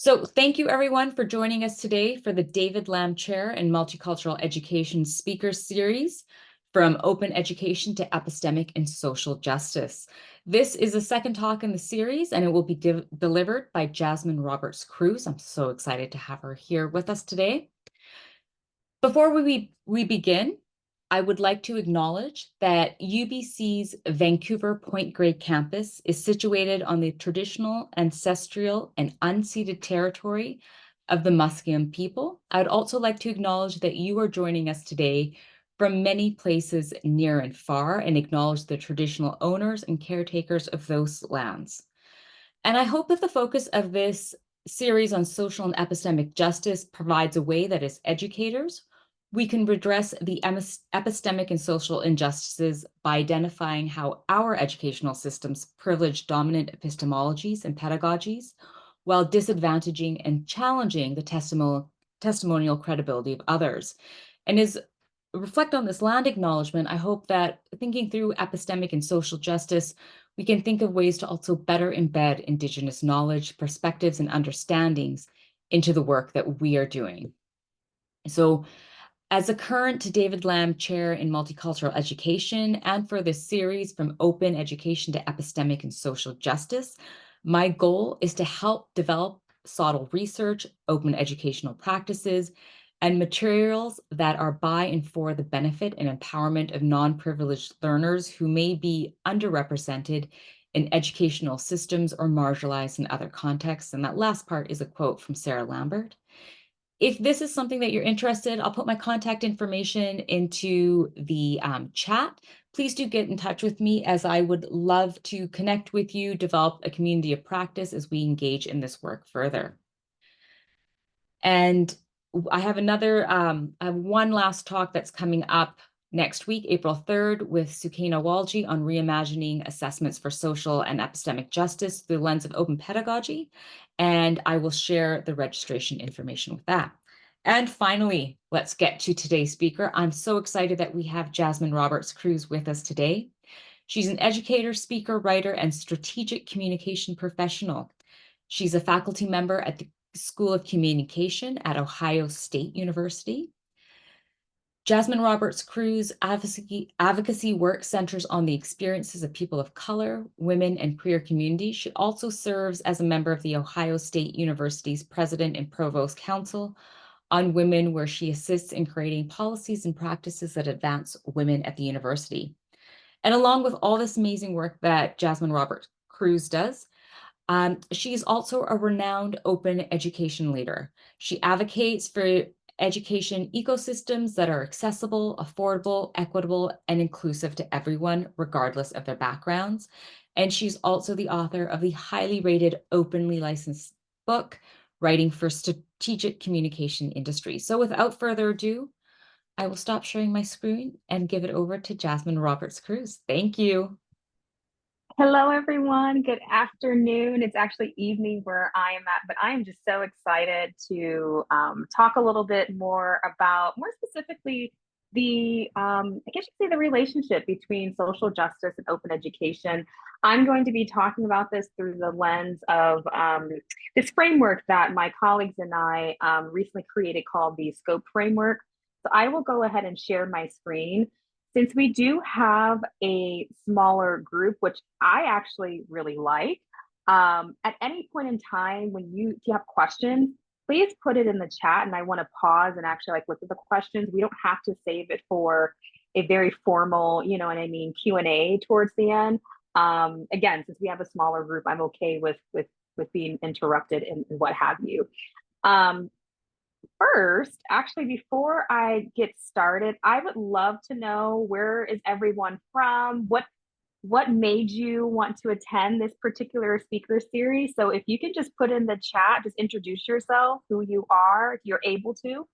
So thank you everyone for joining us today for the David Lamb Chair in Multicultural Education Speaker Series, From Open Education to Epistemic and Social Justice. This is the second talk in the series, and it will be delivered by Jasmine Roberts-Cruz. I'm so excited to have her here with us today. Before we begin, I would like to acknowledge that UBC's Vancouver Point Grey campus is situated on the traditional, ancestral, and unceded territory of the Musqueam people. I would also like to acknowledge that you are joining us today from many places near and far, and acknowledge the traditional owners and caretakers of those lands. And I hope that the focus of this series on social and epistemic justice provides a way that as educators, we can redress the epistemic and social injustices by identifying how our educational systems privilege dominant epistemologies and pedagogies, while disadvantaging and challenging the testimonial credibility of others. And as reflect on this land acknowledgement, I hope that thinking through epistemic and social justice, we can think of ways to also better embed Indigenous knowledge, perspectives, and understandings into the work that we are doing. So, as a current David Lamb Chair in Multicultural Education, and for this series From Open Education to Epistemic and Social Justice, my goal is to help develop SOTL research, open educational practices, and materials that are by and for the benefit and empowerment of non-privileged learners who may be underrepresented in educational systems or marginalized in other contexts. And that last part is a quote from Sarah Lambert. If this is something that you're interested, I'll put my contact information into the chat. Please do get in touch with me, as I would love to connect with you, develop a community of practice as we engage in this work further. And I have one last talk that's coming up next week, April 3rd, with Sukaina Walji on reimagining assessments for social and epistemic justice through the lens of open pedagogy. And I will share the registration information with that. And finally, let's get to today's speaker. I'm so excited that we have Jasmine Roberts-Cruz with us today. She's an educator, speaker, writer, and strategic communication professional. She's a faculty member at the School of Communication at Ohio State University. Jasmine Roberts-Cruz advocacy work centers on the experiences of people of color, women, and queer communities. She also serves as a member of the Ohio State University's President and Provost Council on Women, where she assists in creating policies and practices that advance women at the university. And along with all this amazing work that Jasmine Roberts-Cruz does, she is also a renowned open education leader. She advocates for education ecosystems that are accessible, affordable, equitable, and inclusive to everyone, regardless of their backgrounds. And she's also the author of the highly rated, openly licensed book, Writing for Strategic Communication Industry. So without further ado, I will stop sharing my screen and give it over to Jasmine Roberts-Cruz. Thank you. Hello, everyone. Good afternoon. It's actually evening where I am at, but I am just so excited to talk a little bit more about, more specifically, I guess you could say the relationship between social justice and open education. I'm going to be talking about this through the lens of this framework that my colleagues and I recently created called the SCOPE framework. So I will go ahead and share my screen. Since we do have a smaller group, which I actually really like, at any point in time if you have questions, please put it in the chat, and I want to pause and actually look at the questions. We don't have to save it for a very formal, you know what I mean, Q&A towards the end. Again, since we have a smaller group, I'm okay with being interrupted and what have you. First, actually, before I get started, I would love to know, where is everyone from? What made you want to attend this particular speaker series? So if you can just put in the chat, just introduce yourself, who you are, if you're able to,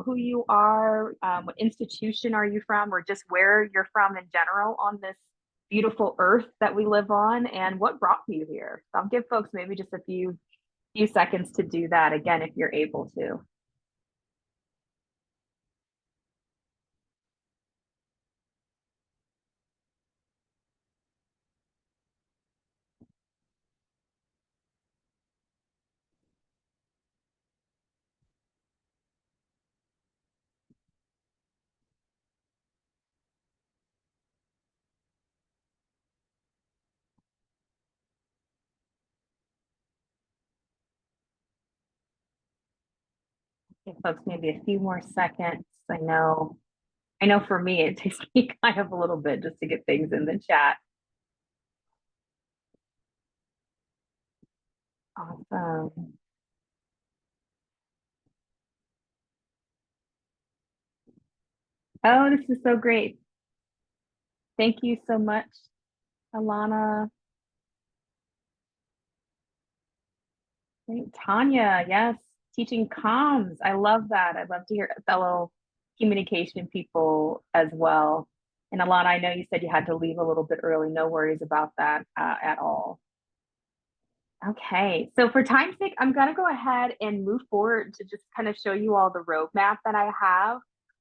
who you are, what institution are you from, or just where you're from in general on this beautiful earth that we live on, and what brought you here. So I'll give folks maybe just a few seconds to do that, again, if you're able to. Give folks maybe a few more seconds. I know for me, it takes me kind of a little bit just to get things in the chat. Awesome. Oh, this is so great. Thank you so much, Alana. Great. Tanya, yes, teaching comms. I love that. I'd love to hear fellow communication people as well. And Alana, I know you said you had to leave a little bit early. No worries about that at all. Okay, so for time's sake, I'm gonna go ahead and move forward to just kind of show you all the roadmap that I have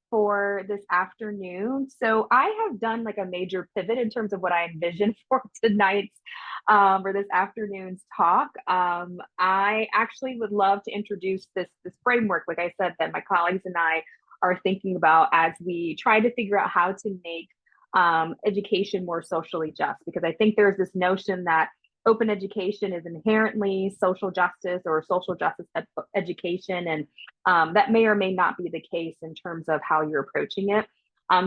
for this afternoon. So I have done like a major pivot in terms of what I envision for tonight's or this afternoon's talk. I actually would love to introduce this framework, like I said, that my colleagues and I are thinking about as we try to figure out how to make education more socially just, because I think there's this notion that open education is inherently social justice or social justice education, and that may or may not be the case in terms of how you're approaching it.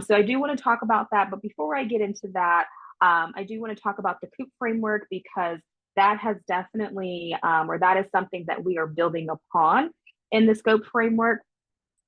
So I do want to talk about that, but before I get into that, I do want to talk about the COOP framework, because that has definitely, or that is something that we are building upon in the scope framework.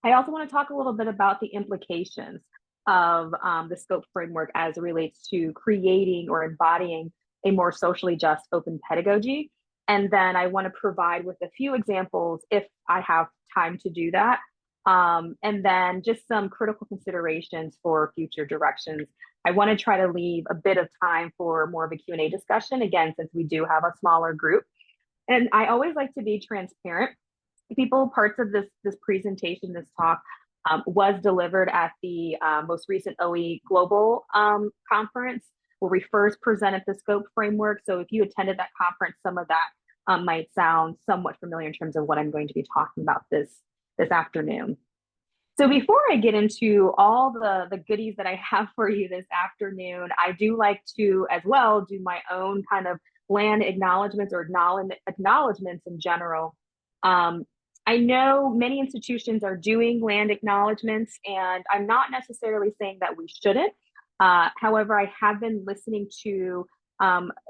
I also want to talk a little bit about the implications of the scope framework as it relates to creating or embodying a more socially just open pedagogy. And then I want to provide with a few examples if I have time to do that. And then just some critical considerations for future directions. I want to try to leave a bit of time for more of a Q&A discussion, again, since we do have a smaller group. And I always like to be transparent. People, parts of this presentation, this talk, was delivered at the most recent OE Global conference, where we first presented the scope framework. So if you attended that conference, some of that might sound somewhat familiar in terms of what I'm going to be talking about this afternoon. So before I get into all the goodies that I have for you this afternoon, I do like to as well do my own kind of land acknowledgements or acknowledgements in general. I know many institutions are doing land acknowledgements, and I'm not necessarily saying that we shouldn't. However, I have been listening to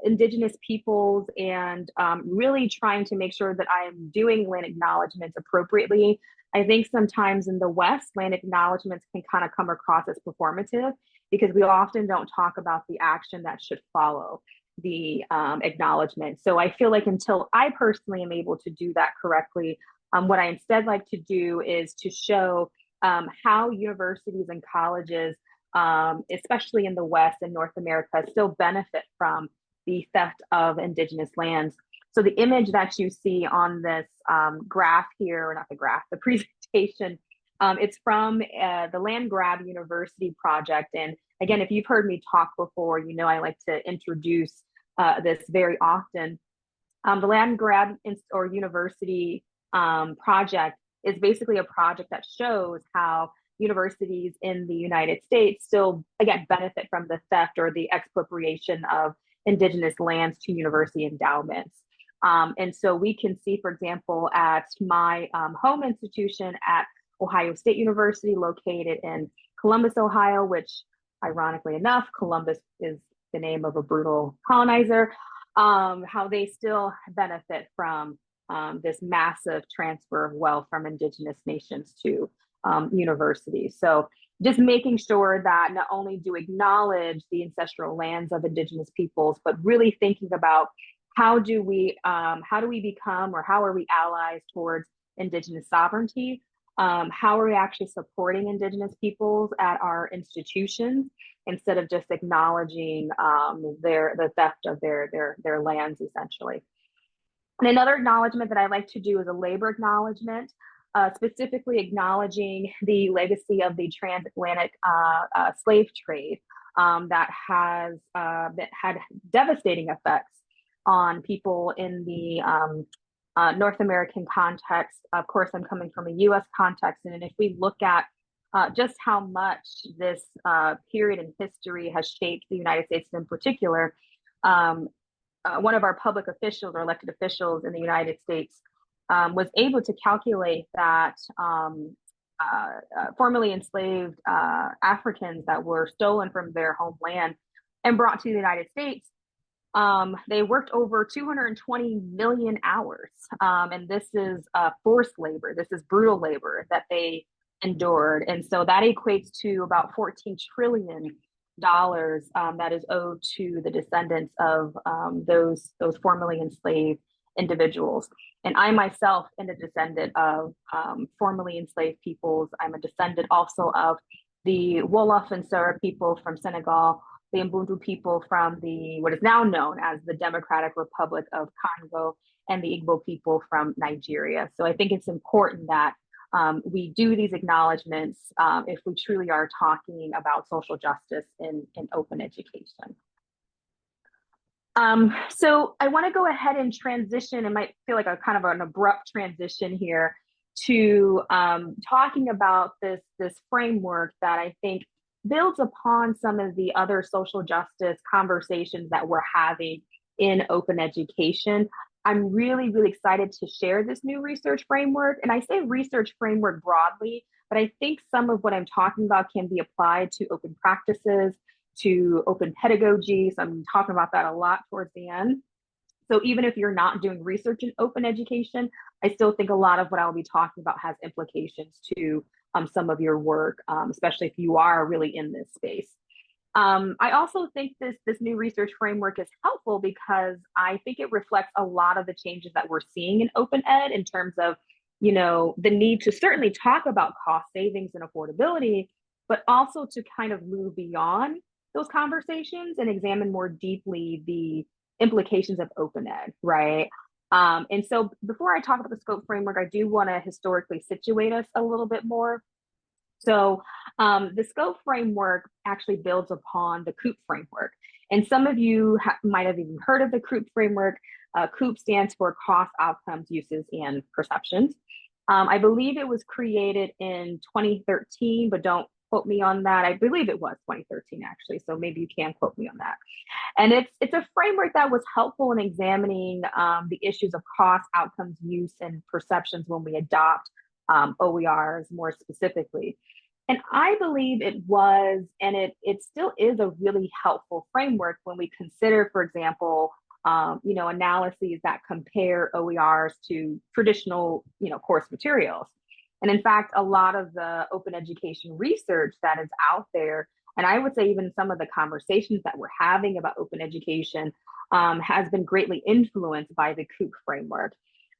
Indigenous peoples and really trying to make sure that I am doing land acknowledgements appropriately. I think sometimes in the West, land acknowledgements can kind of come across as performative, because we often don't talk about the action that should follow the acknowledgement. So I feel like until I personally am able to do that correctly, what I instead like to do is to show how universities and colleges, especially in the West and North America, still benefit from the theft of Indigenous lands. So the image that you see on this graph here, or not the graph, the presentation, it's from the Land Grab University project. And again, if you've heard me talk before, you know I like to introduce this very often. The Land Grab or University project is basically a project that shows how universities in the United States still, again, benefit from the theft or the expropriation of Indigenous lands to university endowments. And so we can see, for example, at my home institution at Ohio State University, located in Columbus, Ohio, which ironically enough, Columbus is the name of a brutal colonizer, how they still benefit from this massive transfer of wealth from Indigenous nations to universities. So just making sure that not only do we acknowledge the ancestral lands of Indigenous peoples, but really thinking about how do we become, or how are we allies towards Indigenous sovereignty? How are we actually supporting Indigenous peoples at our institutions, instead of just acknowledging the theft of their lands, essentially. And another acknowledgement that I like to do is a labor acknowledgement, specifically acknowledging the legacy of the transatlantic slave trade that had devastating effects on people in the North American context. Of course, I'm coming from a US context, and if we look at just how much this period in history has shaped the United States in particular, one of our public officials or elected officials in the United States was able to calculate that formerly enslaved Africans that were stolen from their homeland and brought to the United States, they worked over 220 million hours. And this is forced labor. This is brutal labor that they endured. And so that equates to about $14 trillion that is owed to the descendants of those formerly enslaved individuals. And I myself am a descendant of formerly enslaved peoples. I'm a descendant also of the Wolof and Sera people from Senegal, the Ubuntu people from the what is now known as the Democratic Republic of Congo, and the Igbo people from Nigeria. So I think it's important that we do these acknowledgments if we truly are talking about social justice in open education. So I want to go ahead and transition. It might feel like a kind of an abrupt transition here to talking about this framework that I think builds upon some of the other social justice conversations that we're having in open education. I'm really, really excited to share this new research framework. And I say research framework broadly, but I think some of what I'm talking about can be applied to open practices, to open pedagogy. So I'm talking about that a lot towards the end. So even if you're not doing research in open education, I still think a lot of what I'll be talking about has implications to some of your work, especially if you are really in this space. I also think this new research framework is helpful because I think it reflects a lot of the changes that we're seeing in open ed in terms of, the need to certainly talk about cost savings and affordability, but also to kind of move beyond those conversations and examine more deeply the implications of open ed, right? And so before I talk about the scope framework, I do want to historically situate us a little bit more. So the scope framework actually builds upon the COUP framework. And some of you might have even heard of the COUP framework. COUP stands for Cost, Outcomes, Uses, and Perceptions. I believe it was created in 2013, but don't quote me on that. I believe it was 2013, actually. So maybe you can quote me on that. And it's a framework that was helpful in examining the issues of cost, outcomes, use, and perceptions when we adopt OERs more specifically. And I believe it was, and it still is a really helpful framework when we consider, for example, analyses that compare OERs to traditional, course materials. And in fact, a lot of the open education research that is out there, and I would say even some of the conversations that we're having about open education has been greatly influenced by the COUP framework.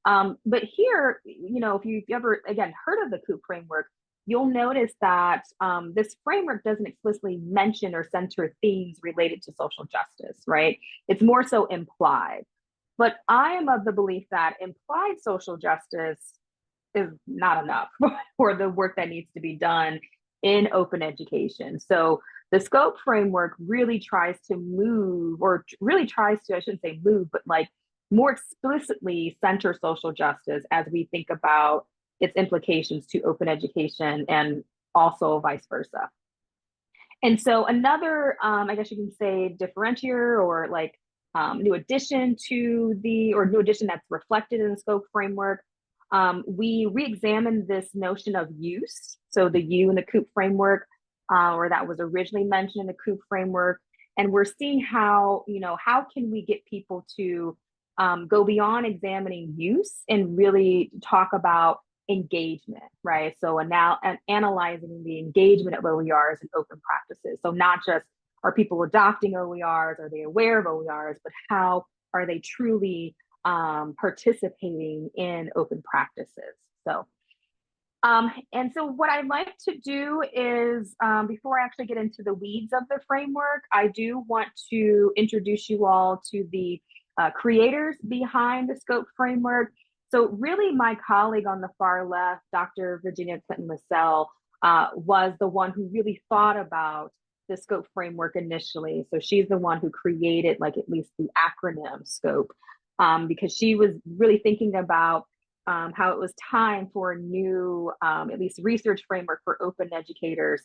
But here, if you've ever, again, heard of the COUP framework, you'll notice that this framework doesn't explicitly mention or center themes related to social justice, right? It's more so implied. But I am of the belief that implied social justice is not enough for the work that needs to be done in open education. So the scope framework really tries to move, or really tries to, I shouldn't say move, but like more explicitly center social justice as we think about its implications to open education and also vice versa. And so another, I guess you can say differentiator or like new addition that's reflected in the scope framework. We re-examined this notion of use. So the U in the COUP framework, or that was originally mentioned in the COUP framework. And we're seeing how can we get people to go beyond examining use and really talk about engagement, right? So now analyzing the engagement of OERs and open practices. So not just are people adopting OERs, are they aware of OERs, but how are they truly participating in open practices? So, and so what I'd like to do is, before I actually get into the weeds of the framework, I do want to introduce you all to the creators behind the scope framework. So really my colleague on the far left, Dr. Virginia Clinton Lassell, was the one who really thought about the scope framework initially. So she's the one who created like at least the acronym scope, because she was really thinking about how it was time for a new, at least research framework for open educators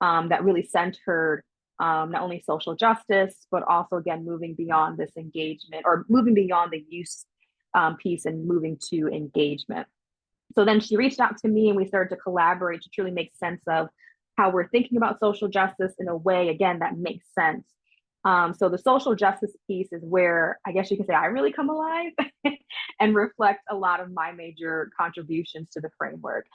that really centered not only social justice, but also again, moving beyond this engagement or moving beyond the use piece and moving to engagement. So then she reached out to me and we started to collaborate to truly make sense of how we're thinking about social justice in a way, again, that makes sense. So the social justice piece is where I guess you can say I really come alive and reflect a lot of my major contributions to the framework.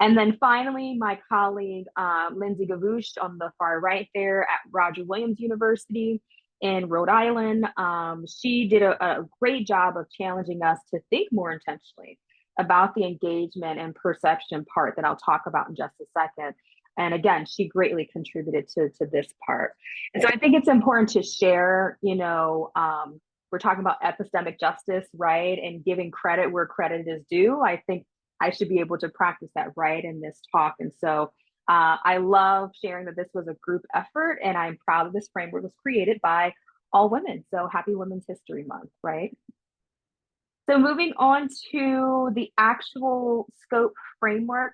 And then finally, my colleague, Lindsay Gavush on the far right there at Roger Williams University in Rhode Island, she did a great job of challenging us to think more intentionally about the engagement and perception part that I'll talk about in just a second. And again, she greatly contributed to this part. And so I think it's important to share, we're talking about epistemic justice, right? And giving credit where credit is due. I think I should be able to practice that right in this talk. And so I love sharing that this was a group effort, and I'm proud that this framework was created by all women. So happy Women's History Month, right? So moving on to the actual scope framework,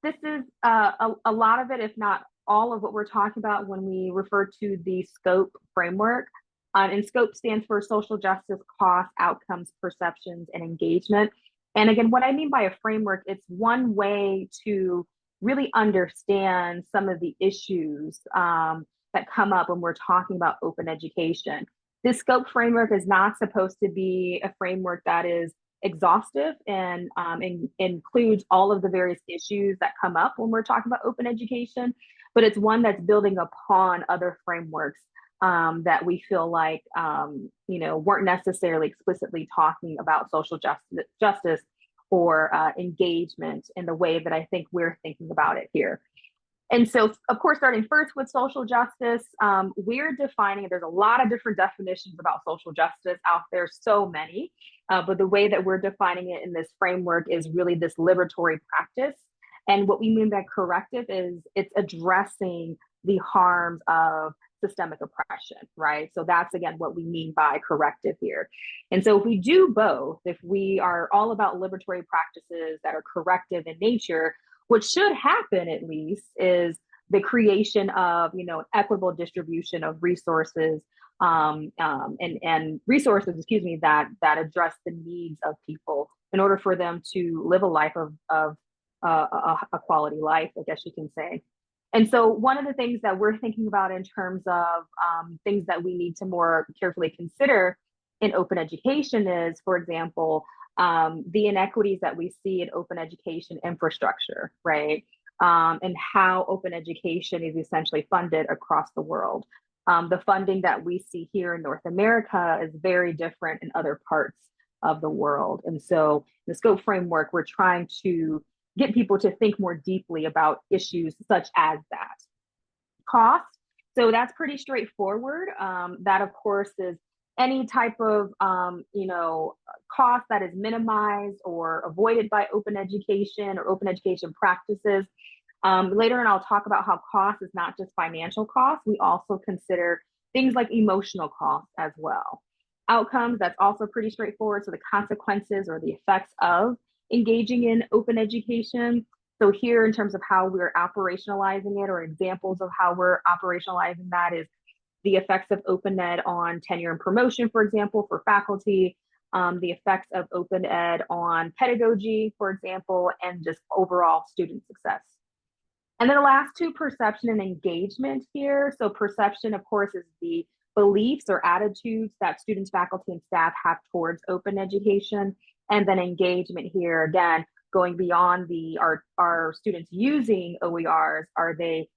this is a lot of it, if not all of what we're talking about when we refer to the scope framework. And scope stands for social justice, costs, outcomes, perceptions, and engagement. And again, what I mean by a framework, it's one way to really understand some of the issues that come up when we're talking about open education. This scope framework is not supposed to be a framework that is exhaustive and includes all of the various issues that come up when we're talking about open education, but it's one that's building upon other frameworks that we feel like weren't necessarily explicitly talking about social justice or engagement in the way that I think we're thinking about it here. And so, of course, starting first with social justice, we're defining, there's a lot of different definitions about social justice out there, so many, but the way that we're defining it in this framework is really this liberatory practice. And what we mean by corrective is it's addressing the harms of systemic oppression, right? So that's, again, what we mean by corrective here. And so if we do both, if we are all about liberatory practices that are corrective in nature, what should happen at least is the creation of, an equitable distribution of resources and resources, that address the needs of people in order for them to live a life of a quality life, I guess you can say. And so one of the things that we're thinking about in terms of things that we need to more carefully consider in open education is, for example, the inequities that we see in open education infrastructure, right? And how open education is essentially funded across the world. The funding that we see here in North America is very different in other parts of the world. And so the scope framework, we're trying to get people to think more deeply about issues such as that. Cost, so that's pretty straightforward. That, of course, is any type of cost that is minimized or avoided by open education or open education practices. Later on, I'll talk about how cost is not just financial cost. We also consider things like emotional cost as well. Outcomes, that's also pretty straightforward. So the consequences or the effects of engaging in open education. So here, in terms of how we're operationalizing it, or examples of how we're operationalizing that, is the effects of open ed on tenure and promotion, for example, for faculty, the effects of open ed on pedagogy, for example, and just overall student success. And then the last two, perception and engagement here. So perception, of course, is the beliefs or attitudes that students, faculty, and staff have towards open education. And then engagement here, again, going beyond are students using OERs? Are they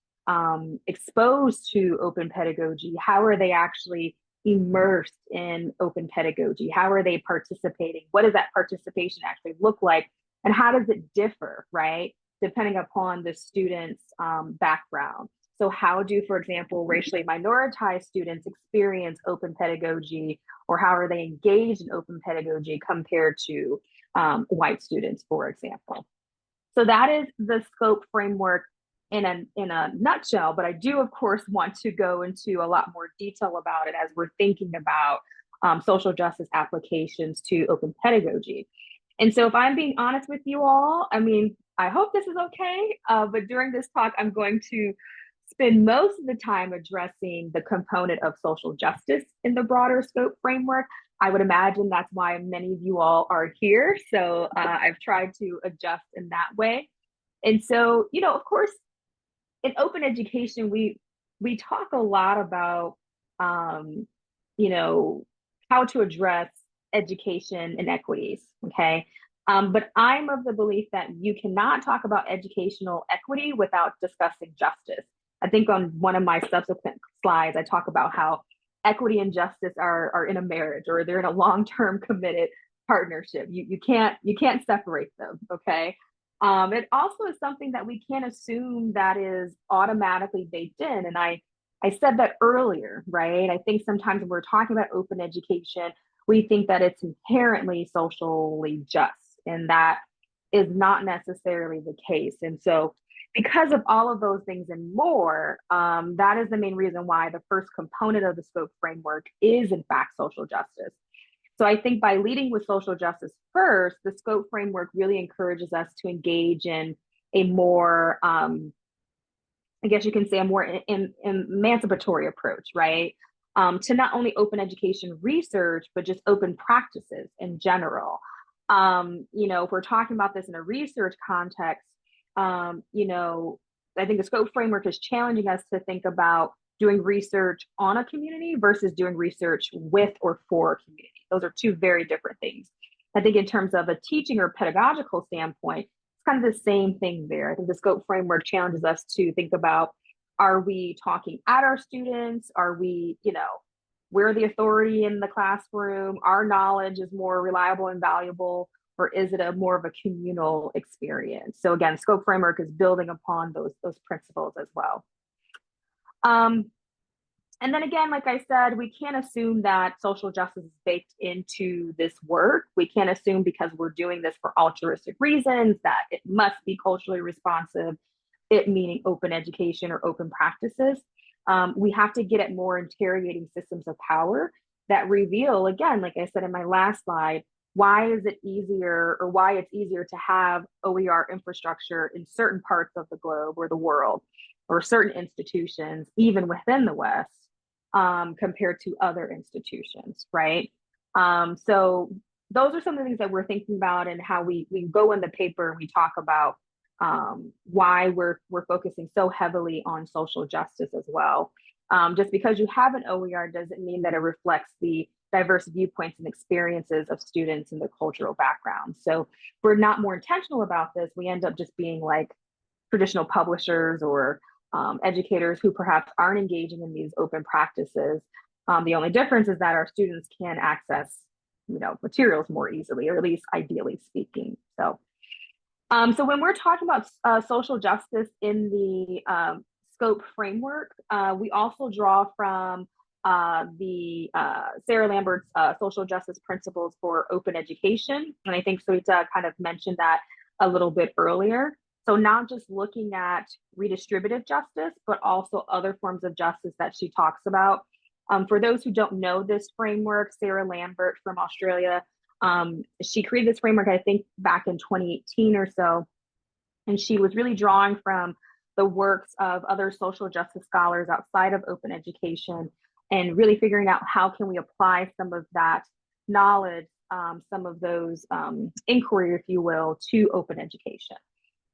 exposed to open pedagogy? How are they actually immersed in open pedagogy? How are they participating? What does that participation actually look like? And how does it differ, right? Depending upon the student's background. So how do, for example, racially minoritized students experience open pedagogy, or how are they engaged in open pedagogy compared to white students, for example? So that is the scope framework in a nutshell, but I do, of course, want to go into a lot more detail about it as we're thinking about social justice applications to open pedagogy. And so if I'm being honest with you all, I mean, I hope this is okay, but during this talk, I'm going to spend most of the time addressing the component of social justice in the broader scope framework. I would imagine that's why many of you all are here. So I've tried to adjust in that way. And so, of course, in open education, we talk a lot about um, you know how to address education inequities. Okay, but I'm of the belief that you cannot talk about educational equity without discussing justice. I think on one of my subsequent slides, I talk about how equity and justice are in a marriage, or they're in a long-term committed partnership. You can't separate them. Okay, it also is something that we can't assume that is automatically baked in. And I said that earlier, right? I think sometimes when we're talking about open education, we think that it's inherently socially just, and that is not necessarily the case. And so, because of all of those things and more, that is the main reason why the first component of the scope framework is, in fact, social justice. So I think by leading with social justice first, the scope framework really encourages us to engage in a more, I guess you can say, a more emancipatory approach, right? To not only open education research, but just open practices in general. If we're talking about this in a research context, I think the scope framework is challenging us to think about doing research on a community versus doing research with or for a community. Those are two very different things. I think in terms of a teaching or pedagogical standpoint, it's kind of the same thing there. I think the scope framework challenges us to think about, are we talking at our students? Are we, we're the authority in the classroom? Our knowledge is more reliable and valuable, or is it a more of a communal experience? So again, scope framework is building upon those principles as well. Um, and then again, like I said, we can't assume that social justice is baked into this work. We can't assume because we're doing this for altruistic reasons that it must be culturally responsive, it meaning open education or open practices. We have to get at more interrogating systems of power that reveal, again, like I said in my last slide, why is it easier, or why it's easier to have OER infrastructure in certain parts of the globe or the world, or certain institutions, even within the West, compared to other institutions, right? So those are some of the things that we're thinking about, and how we go in the paper and we talk about why we're focusing so heavily on social justice as well. Just because you have an OER doesn't mean that it reflects the diverse viewpoints and experiences of students and their cultural backgrounds. So if we're not more intentional about this, we end up just being like traditional publishers or educators who perhaps aren't engaging in these open practices. The only difference is that our students can access, materials more easily, or at least ideally speaking. So when we're talking about social justice in the scope framework, we also draw from the Sarah Lambert's social justice principles for open education. And I think Sarita kind of mentioned that a little bit earlier. So not just looking at redistributive justice, but also other forms of justice that she talks about. For those who don't know this framework, Sarah Lambert from Australia, she created this framework, I think, back in 2018 or so. And she was really drawing from the works of other social justice scholars outside of open education, and really figuring out how can we apply some of that knowledge, some of those inquiry, if you will, to open education.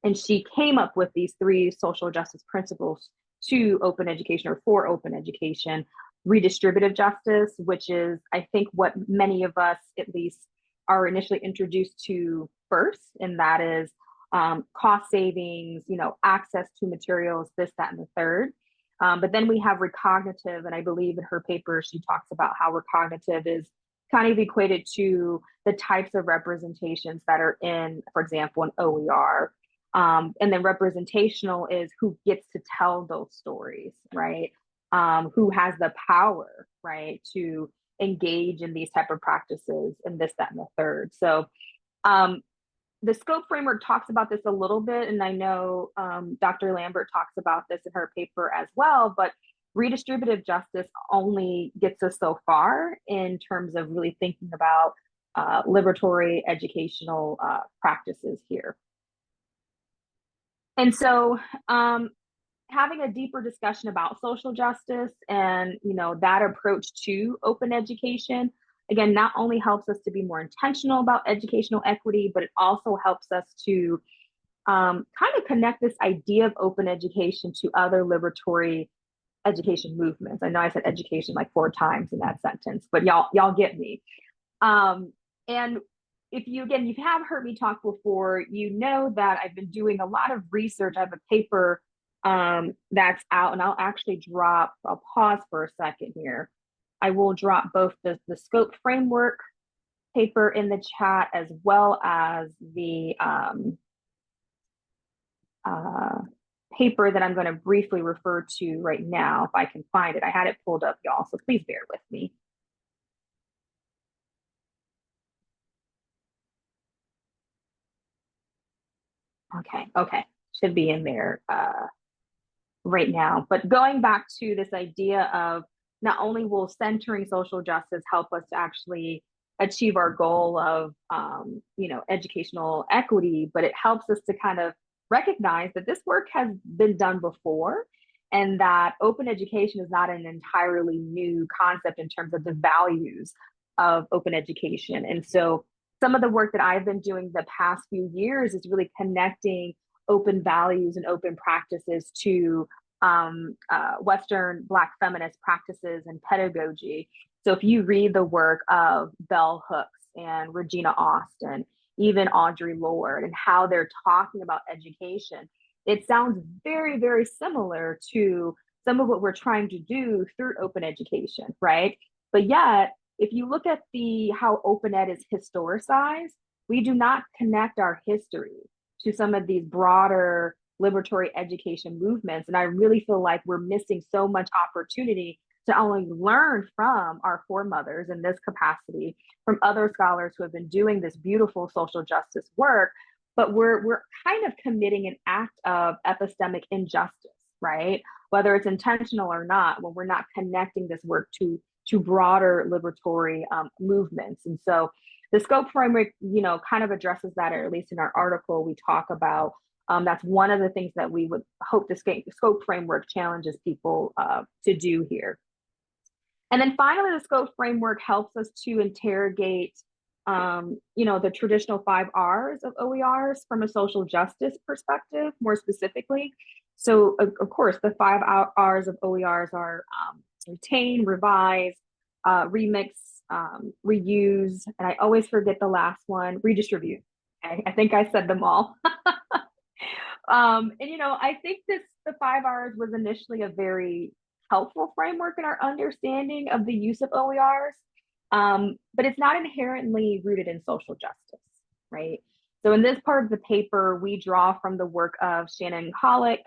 And she came up with these three social justice principles to open education, or for open education. Redistributive justice, which is, I think, what many of us at least are initially introduced to first, and that is cost savings, access to materials, this, that, and the third. But then we have recognitive, and I believe in her paper she talks about how recognitive is kind of equated to the types of representations that are in, for example, an OER. And then representational is who gets to tell those stories, right? Who has the power, right, to engage in these type of practices, and this, that, and the third. So the scope framework talks about this a little bit, and I know Dr. Lambert talks about this in her paper as well, but redistributive justice only gets us so far in terms of really thinking about liberatory educational practices here. And so having a deeper discussion about social justice and that approach to open education, again, not only helps us to be more intentional about educational equity, but it also helps us to kind of connect this idea of open education to other liberatory education movements. I know I said education like 4 times in that sentence, but y'all get me. And if you have heard me talk before, you know that I've been doing a lot of research. I have a paper that's out, and I'll pause for a second here. I will drop both the scope framework paper in the chat as well as the paper that I'm going to briefly refer to right now, if I can find it. I had it pulled up, y'all, so please bear with me. Okay, should be in there right now. But going back to this idea of not only will centering social justice help us to actually achieve our goal of educational equity, but it helps us to kind of recognize that this work has been done before, and that open education is not an entirely new concept in terms of the values of open education. And so some of the work that I've been doing the past few years is really connecting open values and open practices to Western Black feminist practices and pedagogy. So if you read the work of Bell Hooks and Regina Austin, even Audre Lorde, and how they're talking about education, it sounds very, very similar to some of what we're trying to do through open education, right? But yet, if you look at how open ed is historicized, we do not connect our history to some of these broader liberatory education movements. And I really feel like we're missing so much opportunity to only learn from our foremothers in this capacity, from other scholars who have been doing this beautiful social justice work, but we're kind of committing an act of epistemic injustice, right? Whether it's intentional or not, when we're not connecting this work to broader liberatory movements. And so the scope framework, kind of addresses that, or at least in our article, we talk about that's one of the things that we would hope the scope framework challenges people to do here. And then finally, the scope framework helps us to interrogate, the traditional 5 R's of OERs from a social justice perspective, more specifically. So, of course, the 5 R's of OERs are retain, revise, remix, reuse, and I always forget the last one, redistribute. Okay? I think I said them all. I think the 5 R's was initially a very helpful framework in our understanding of the use of OERs, but it's not inherently rooted in social justice, right? So in this part of the paper, we draw from the work of Shannon Hollick,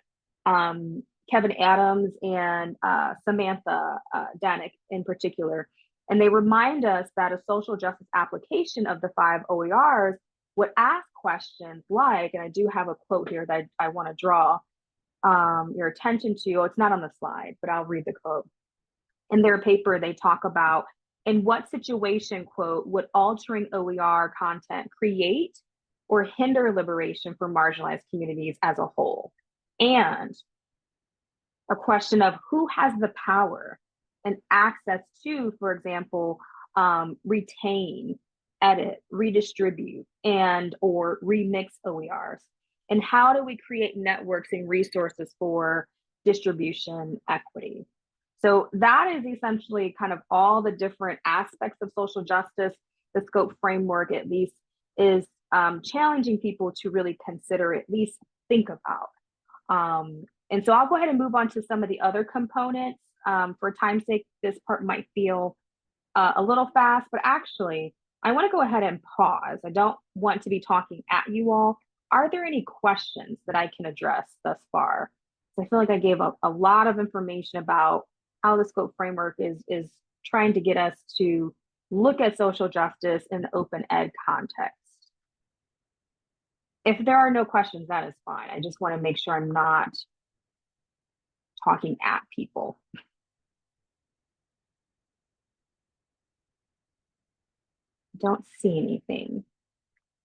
Kevin Adams, and Samantha Danick in particular. And they remind us that a social justice application of the 5 OERs would ask questions like, and I do have a quote here that I want to draw your attention to. It's not on the slide, but I'll read the quote. In their paper, they talk about, in what situation, quote, would altering OER content create or hinder liberation for marginalized communities as a whole? And a question of who has the power and access to, for example, retain, edit, redistribute, and or remix OERs? And how do we create networks and resources for distribution equity? So that is essentially kind of all the different aspects of social justice. The scope framework, at least, is challenging people to really consider, at least think about. And so I'll go ahead and move on to some of the other components. For time's sake, this part might feel a little fast, but actually, I want to go ahead and pause. I don't want to be talking at you all. Are there any questions that I can address thus far? So I feel like I gave a lot of information about how the scope framework is trying to get us to look at social justice in the open ed context. If there are no questions, that is fine. I just want to make sure I'm not talking at people. Don't see anything.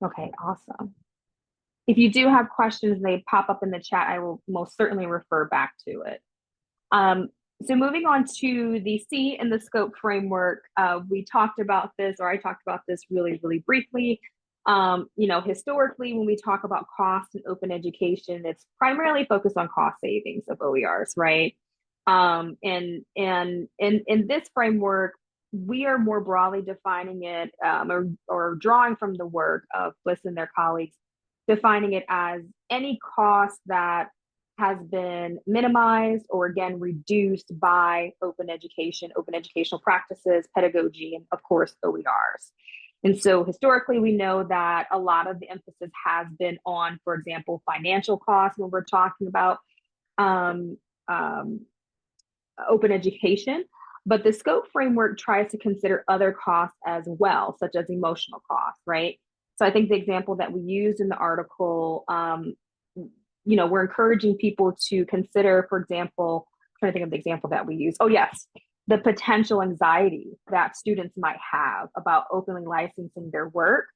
Okay, awesome. if you do have questions and they pop up in the chat, I will most certainly refer back to it. So moving on to the C in the scope framework, we talked about this, or I talked about this really, really briefly. Historically, when we talk about cost in open education, it's primarily focused on cost savings of OERs, right? And in this framework, we are more broadly defining it, or drawing from the work of Bliss and their colleagues, defining it as any cost that has been minimized or again reduced by open education, open educational practices, pedagogy, and of course OERs. And so historically, we know that a lot of the emphasis has been on, for example, financial costs when we're talking about um, um, open education. But the scope framework tries to consider other costs as well, such as emotional costs, right? So I think the example that we used in the article, we're encouraging people to consider, for example, I'm trying to think of the example that we use. Oh, yes, the potential anxiety that students might have about openly licensing their work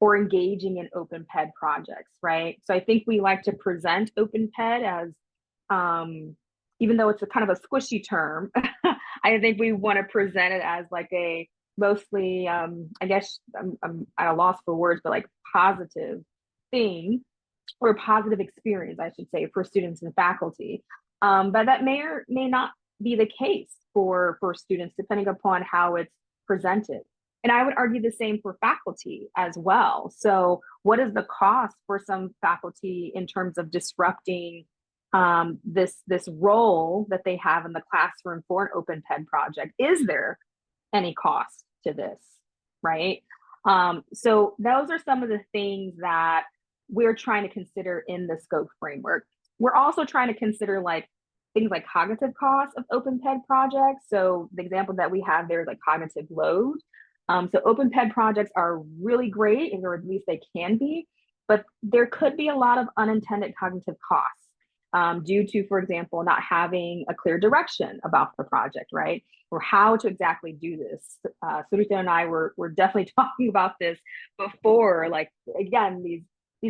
or engaging in open ped projects, right? So I think we like to present open ped as, even though it's a kind of a squishy term, I think we want to present it as like a mostly, I guess I'm at a loss for words, but like positive thing or positive experience, I should say, for students and faculty. But that may or may not be the case for students, depending upon how it's presented. And I would argue the same for faculty as well. So what is the cost for some faculty in terms of disrupting this role that they have in the classroom for an open ped project? Is there any cost to this, right? So those are some of the things that we're trying to consider in the scope framework. We're also trying to consider like things like cognitive costs of open ped projects. So the example that we have there is like cognitive load. So open ped projects are really great, or at least they can be, but there could be a lot of unintended cognitive costs due to, for example, not having a clear direction about the project, right? Or how to exactly do this. Sarita and I were definitely talking about this before. Like, again, these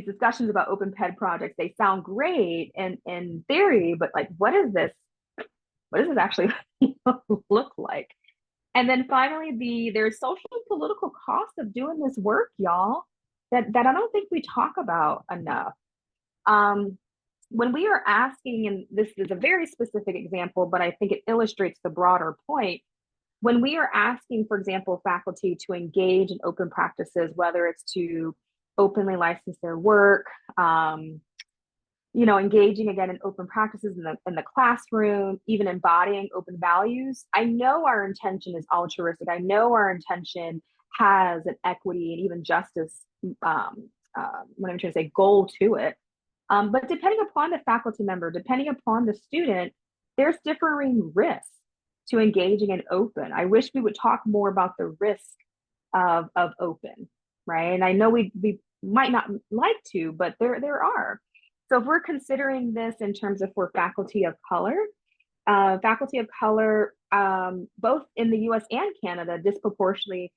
discussions about open ped projects, they sound great in theory, but like, what does this actually look like? And then finally, there's social and political costs of doing this work, y'all, that I don't think we talk about enough. When we are asking, and this is a very specific example, but I think it illustrates the broader point. When we are asking, for example, faculty to engage in open practices, whether it's to openly license their work, engaging again in open practices in the classroom, even embodying open values, I know our intention is altruistic. I know our intention has an equity and even justice, what I'm trying to say, goal to it. But depending upon the faculty member, depending upon the student, there's differing risks to engaging in open. I wish we would talk more about the risk of open, right? And I know we might not like to, but there are. So if we're considering this in terms of for faculty of color, both in the US and Canada, disproportionately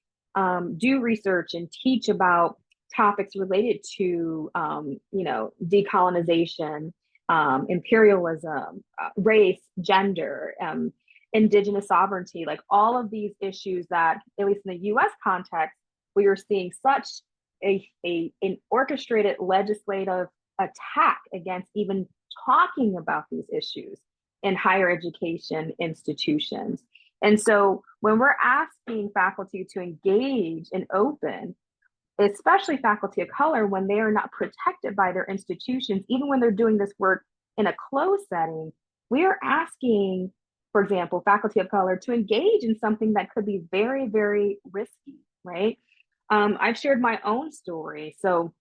do research and teach about topics related to, decolonization, imperialism, race, gender, indigenous sovereignty, like all of these issues that, at least in the US context, we are seeing such an orchestrated legislative attack against even talking about these issues in higher education institutions. And so when we're asking faculty to engage in open, especially faculty of color, when they are not protected by their institutions, even when they're doing this work in a closed setting, we are asking, for example, faculty of color to engage in something that could be very, very risky, right? I've shared my own story. So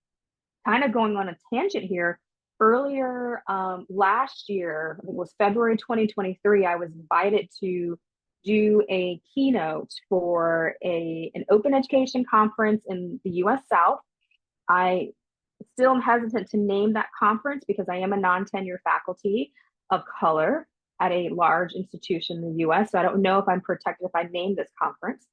kind of going on a tangent here, earlier last year, I think it was February 2023, I was invited to do a keynote for an open education conference in the US South. I still am hesitant to name that conference because I am a non-tenure faculty of color at a large institution in the US. So I don't know if I'm protected if I name this conference.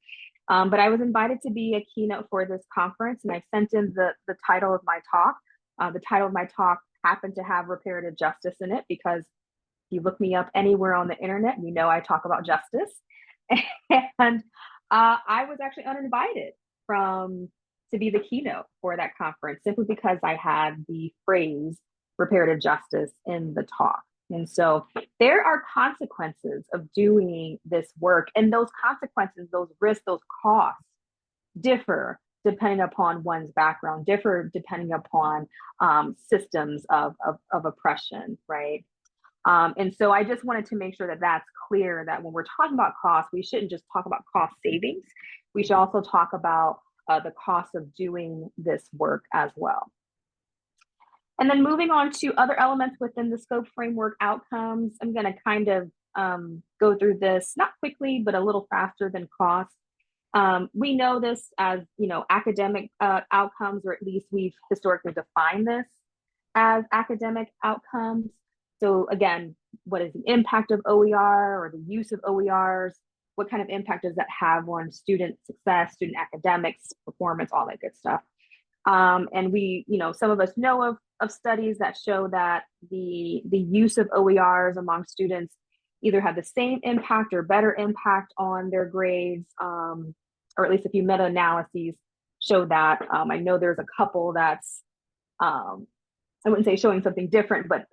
But I was invited to be a keynote for this conference, and I sent in the title of my talk, The title of my talk happened to have reparative justice in it because if you look me up anywhere on the internet, you know I talk about justice. And I was actually uninvited from to be the keynote for that conference simply because I had the phrase reparative justice in the talk. And so there are consequences of doing this work, and those consequences, those risks, those costs differ depending upon one's background, differ depending upon systems of oppression, right? And so I just wanted to make sure that that's clear, that when we're talking about cost, we shouldn't just talk about cost savings. We should also talk about the cost of doing this work as well. And then moving on to other elements within the scope framework outcomes, I'm going to kind of go through this not quickly, but a little faster than cost. We know this as, academic outcomes, or at least we've historically defined this as academic outcomes. So again, what is the impact of OER or the use of OERs? What kind of impact does that have on student success, student academics, performance, all that good stuff? And we, some of us know of studies that show that the use of OERs among students either have the same impact or better impact on their grades, or at least a few meta-analyses show that. I know there's a couple that's, I wouldn't say showing something different, but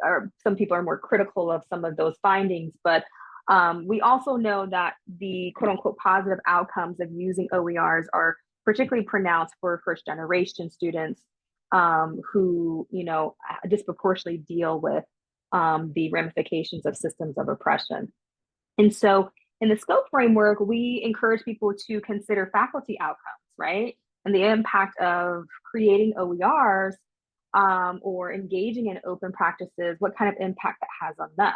some people are more critical of some of those findings. But we also know that the quote unquote positive outcomes of using OERs are particularly pronounced for first generation students who, disproportionately deal with the ramifications of systems of oppression. And so in the scope framework, we encourage people to consider faculty outcomes, right? And the impact of creating OERs or engaging in open practices, what kind of impact that has on them.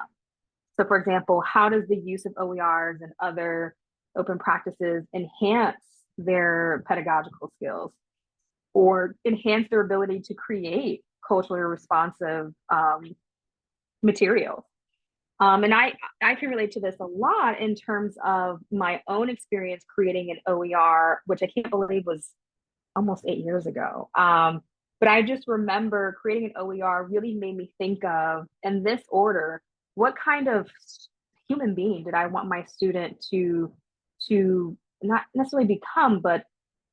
So for example, how does the use of OERs and other open practices enhance their pedagogical skills or enhance their ability to create culturally responsive materials? And I can relate to this a lot in terms of my own experience creating an OER, which I can't believe was almost 8 years ago. But I just remember creating an OER really made me think of, in this order, what kind of human being did I want my student to not necessarily become, but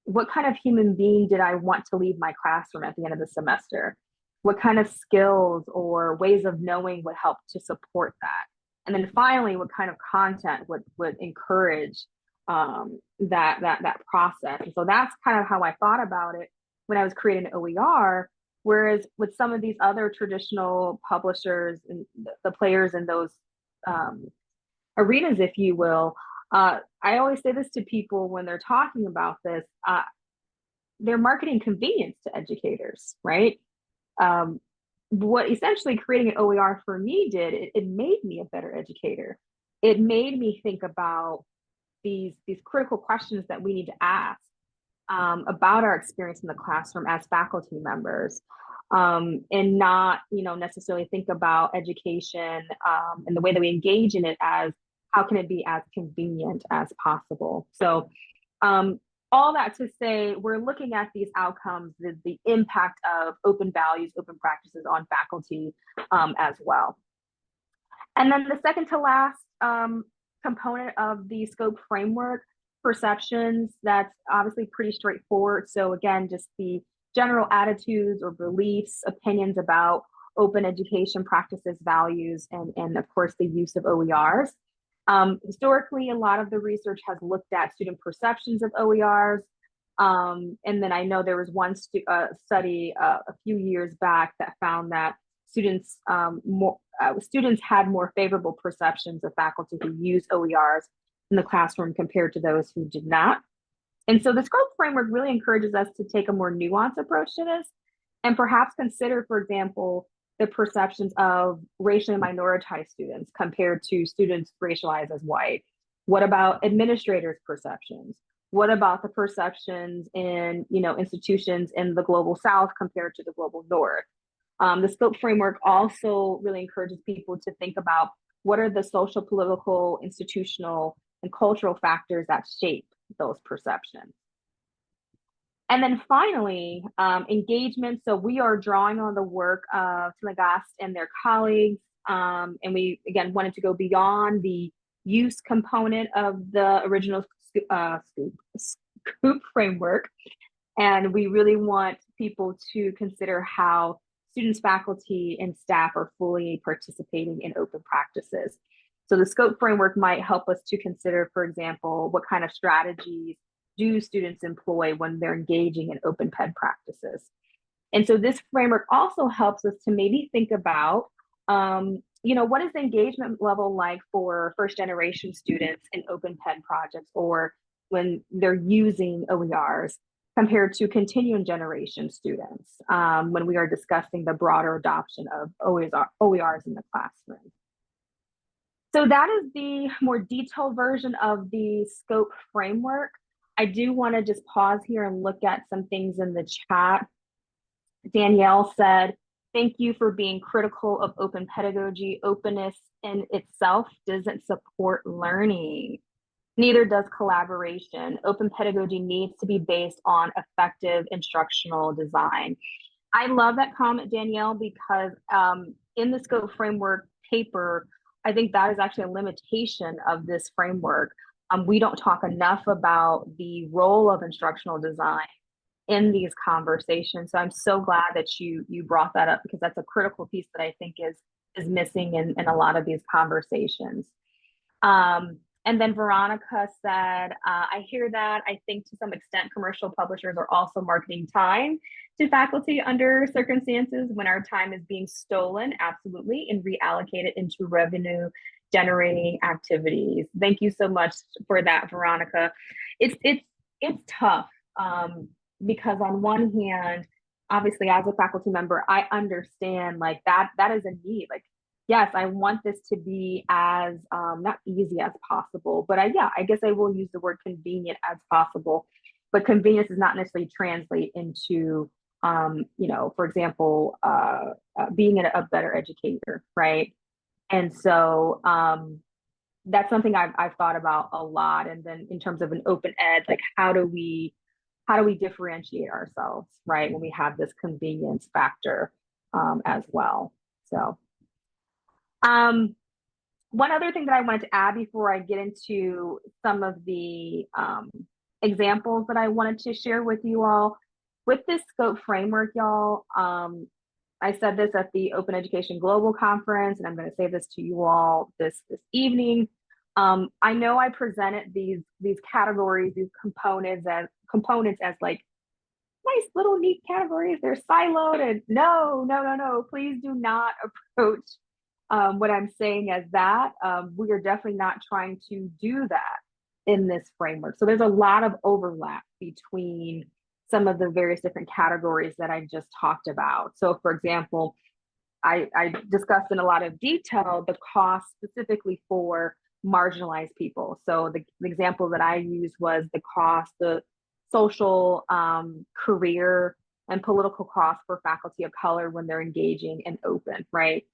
what kind of human being did I want to leave my classroom at the end of the semester? What kind of skills or ways of knowing would help to support that? And then finally, what kind of content would encourage that process? And so that's kind of how I thought about it when I was creating an OER. Whereas with some of these other traditional publishers and the players in those arenas, if you will, I always say this to people when they're talking about this, they're marketing convenience to educators, right? What essentially creating an OER for me did, it made me a better educator. It made me think about these critical questions that we need to ask about our experience in the classroom as faculty members, and not, necessarily think about education and the way that we engage in it as how can it be as convenient as possible. So all that to say, we're looking at these outcomes, the impact of open values, open practices on faculty as well. And then the second to last component of the scope framework, perceptions, that's obviously pretty straightforward. So again, just the general attitudes or beliefs, opinions about open education practices, values, and of course the use of OERs. Historically, a lot of the research has looked at student perceptions of OERs. And then I know there was one study a few years back that found that students had more favorable perceptions of faculty who use OERs in the classroom compared to those who did not. And so the scope framework really encourages us to take a more nuanced approach to this and perhaps consider, for example, the perceptions of racially minoritized students compared to students racialized as white. What about administrators' perceptions? What about the perceptions in, institutions in the global South compared to the global North? The scope framework also really encourages people to think about what are the social, political, institutional, and cultural factors that shape those perceptions. And then finally, engagement. So we are drawing on the work of Tlagast and their colleagues. And we, again, wanted to go beyond the use component of the original scoop framework. And we really want people to consider how students, faculty, and staff are fully participating in open practices. So the scope framework might help us to consider, for example, what kind of strategies do students employ when they're engaging in open ped practices. And so this framework also helps us to maybe think about, what is the engagement level like for first generation students in open ped projects or when they're using OERs compared to continuing generation students when we are discussing the broader adoption of OERs in the classroom. So that is the more detailed version of the scope framework. I do want to just pause here and look at some things in the chat. Danielle said, thank you for being critical of open pedagogy. Openness in itself doesn't support learning. Neither does collaboration. Open pedagogy needs to be based on effective instructional design. I love that comment, Danielle, because in the scope framework paper, I think that is actually a limitation of this framework. We don't talk enough about the role of instructional design in these conversations. So I'm so glad that you brought that up because that's a critical piece that I think is missing in a lot of these conversations. And then Veronica said, I hear that. I think to some extent, commercial publishers are also marketing time to faculty under circumstances when our time is being stolen, absolutely, and reallocated into revenue generating activities. Thank you so much for that, Veronica. It's tough because on one hand, obviously as a faculty member, I understand like that is a need. Like, yes, I want this to be as not easy as possible, but I guess I will use the word convenient as possible. But convenience does not necessarily translate into, for example, being a better educator, right? And so that's something I've thought about a lot. And then in terms of an open ed, like how do we differentiate ourselves, right? When we have this convenience factor as well. So. One other thing that I wanted to add before I get into some of the examples that I wanted to share with you all, with this scope framework, y'all, I said this at the Open Education Global Conference, and I'm going to say this to you all this evening. I know I presented these categories, these components as like nice little neat categories. They're siloed, and no, please do not approach what I'm saying as that. We are definitely not trying to do that in this framework. So there's a lot of overlap between some of the various different categories that I just talked about. So for example, I discussed in a lot of detail the cost specifically for marginalized people. So the example that I used was the social, career, and political costs for faculty of color when they're engaging in open, right?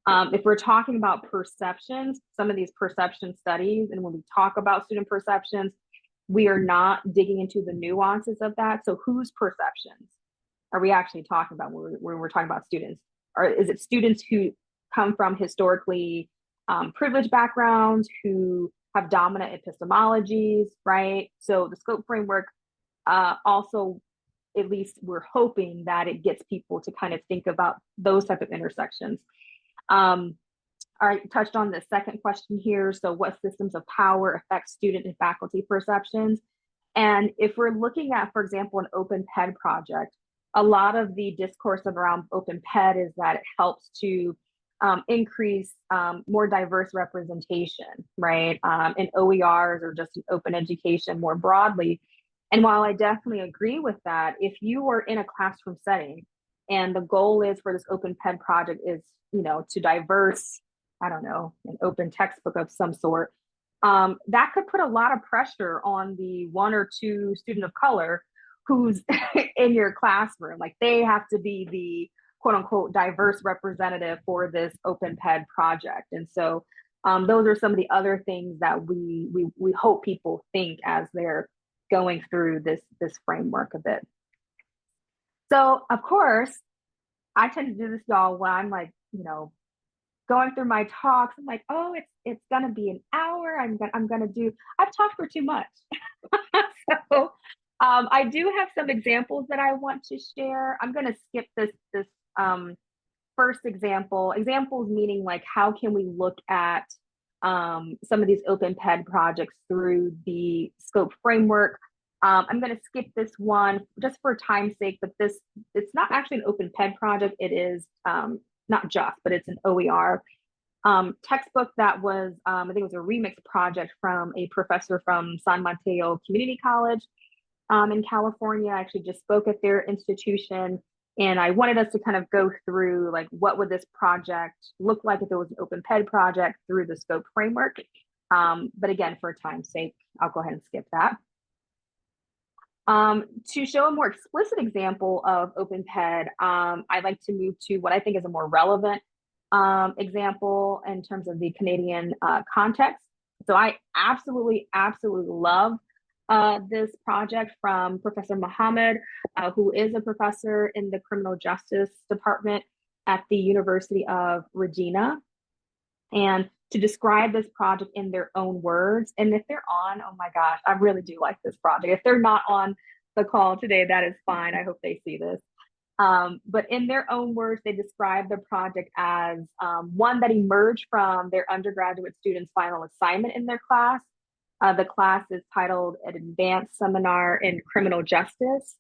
If we're talking about perceptions, some of these perception studies, and when we talk about student perceptions, we are not digging into the nuances of that. So whose perceptions are we actually talking about when we're talking about students? Or is it students who come from historically privileged backgrounds, who have dominant epistemologies, right? So the scope framework also, at least we're hoping that it gets people to kind of think about those type of intersections. I touched on the second question here. So what systems of power affect student and faculty perceptions? And if we're looking at, for example, an open ped project, a lot of the discourse around open ped is that it helps to increase more diverse representation, right? In OERs or just in open education more broadly. And while I definitely agree with that, if you are in a classroom setting and the goal is for this open ped project is, to diverse, I don't know, an open textbook of some sort, that could put a lot of pressure on the one or two student of color who's in your classroom. Like they have to be the quote unquote diverse representative for this open ped project. And so those are some of the other things that we hope people think as they're going through this framework a bit. So of course, I tend to do this, y'all, when I'm like, going through my talks. I'm like, oh, it's gonna be an hour. I'm gonna do. I've talked for too much. So I do have some examples that I want to share. I'm gonna skip this um, first example. Examples meaning like how can we look at some of these open ped projects through the scope framework. I'm going to skip this one just for time's sake, but it's not actually an open ped project. It is not just, but it's an OER textbook that was, I think it was a remix project from a professor from San Mateo Community College in California. I actually just spoke at their institution, and I wanted us to kind of go through like what would this project look like if it was an open ped project through the scope framework. But again, for time's sake, I'll go ahead and skip that. To show a more explicit example of open ped, I'd like to move to what I think is a more relevant example in terms of the Canadian context. So I absolutely love this project from Professor Mohammed, who is a professor in the criminal justice department at the University of Regina. And to describe this project in their own words, and if they're on, oh my gosh, I really do like this project. If they're not on the call today, that is fine. I hope they see this. But in their own words, they describe the project as one that emerged from their undergraduate students' final assignment in their class. The class is titled An Advanced Seminar in Criminal Justice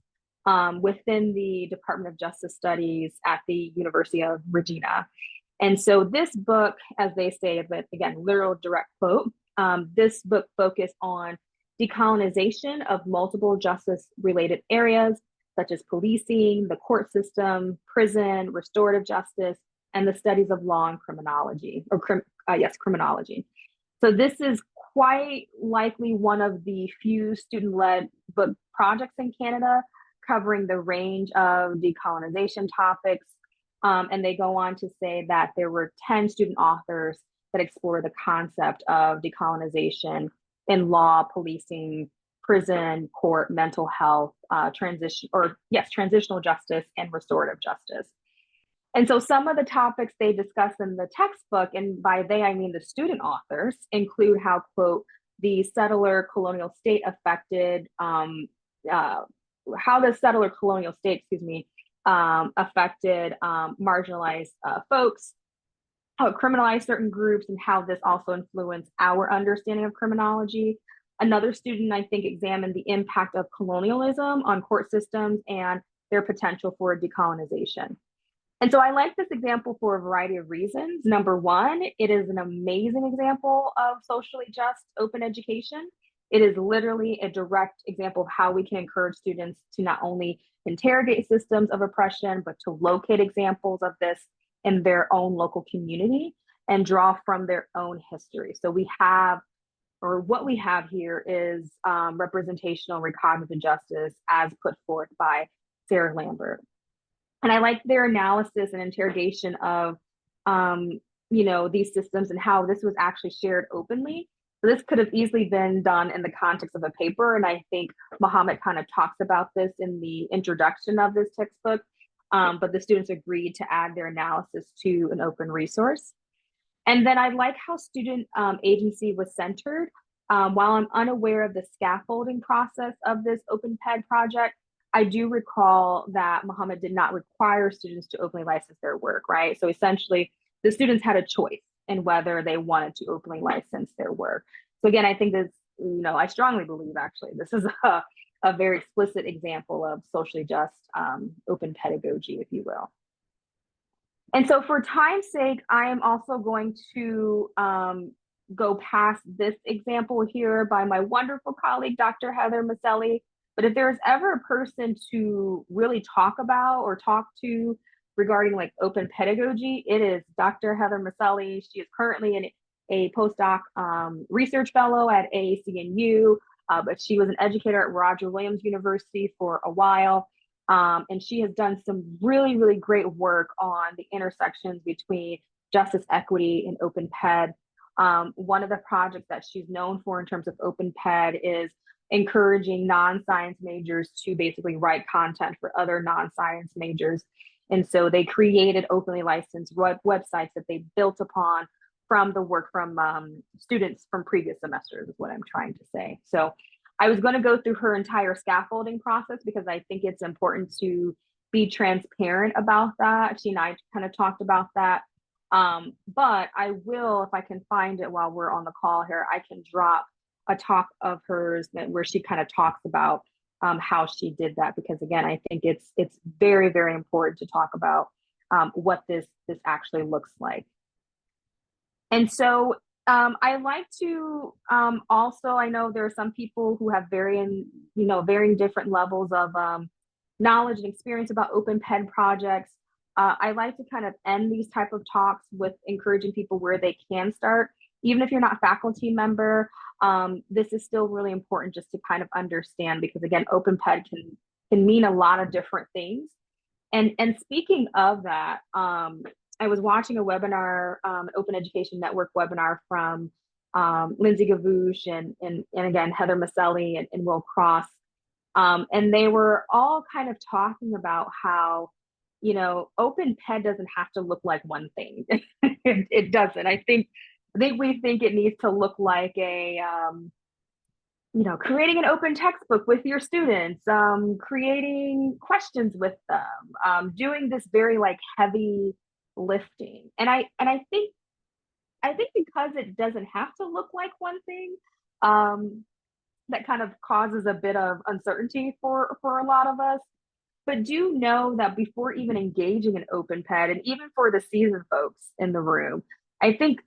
within the Department of Justice Studies at the University of Regina. And so this book, as they say, but again, literal direct quote, this book focused on decolonization of multiple justice related areas such as policing, the court system, prison, restorative justice, and the studies of law and criminology, criminology. So this is quite likely one of the few student-led book projects in Canada covering the range of decolonization topics. And they go on to say that there were 10 student authors that explore the concept of decolonization in law, policing, prison, court, mental health, transitional justice, and restorative justice. And so some of the topics they discuss in the textbook, and by they I mean the student authors, include how, quote, the settler colonial state affected, how the settler colonial state, affected marginalized folks, how it criminalized certain groups, and how this also influenced our understanding of criminology. Another student, I think, examined the impact of colonialism on court systems and their potential for decolonization. And so I like this example for a variety of reasons. Number one, it is an amazing example of socially just open education. It is literally a direct example of how we can encourage students to not only interrogate systems of oppression, but to locate examples of this in their own local community and draw from their own history. So what we have here is representational recognitive justice as put forth by Sarah Lambert. And I like their analysis and interrogation of, these systems and how this was actually shared openly. So this could have easily been done in the context of a paper. And I think Mohammed kind of talks about this in the introduction of this textbook. But the students agreed to add their analysis to an open resource. And then I like how student agency was centered. While I'm unaware of the scaffolding process of this open ped project, I do recall that Mohammed did not require students to openly license their work, right? So essentially, the students had a choice in whether they wanted to openly license their work. So again, I think this, I strongly believe actually this is a very explicit example of socially just open pedagogy, if you will. And so for time's sake, I am also going to go past this example here by my wonderful colleague, Dr. Heather Maselli. But if there's ever a person to really talk about or talk to regarding like open pedagogy, it is Dr. Heather Maselli. She is currently a postdoc research fellow at AACNU, but she was an educator at Roger Williams University for a while. And she has done some really, really great work on the intersections between justice, equity, and open ped. One of the projects that she's known for in terms of open ped is encouraging non-science majors to basically write content for other non-science majors. And so they created openly licensed websites that they built upon from the work from students from previous semesters, is what I'm trying to say. So I was going to go through her entire scaffolding process because I think it's important to be transparent about that. She and I kind of talked about that. But I will, if I can find it while we're on the call here, I can drop a talk of hers where she kind of talks about how she did that, because again, I think it's very, very important to talk about what this actually looks like. And so I like to also, I know there are some people who have varying different levels of knowledge and experience about open ped projects. I like to kind of end these type of talks with encouraging people where they can start, even if you're not a faculty member. This is still really important just to kind of understand, because again, open ped can mean a lot of different things. And speaking of that, I was watching a webinar, Open Education Network webinar from Lindsay Gavouche and again, Heather Maselli and Will Cross. And they were all kind of talking about how, open ped doesn't have to look like one thing. It doesn't. I think we think it needs to look like creating an open textbook with your students, creating questions with them, doing this very like heavy lifting. And I think because it doesn't have to look like one thing, that kind of causes a bit of uncertainty for a lot of us. But do know that before even engaging in open ped, and even for the seasoned folks in the room, I think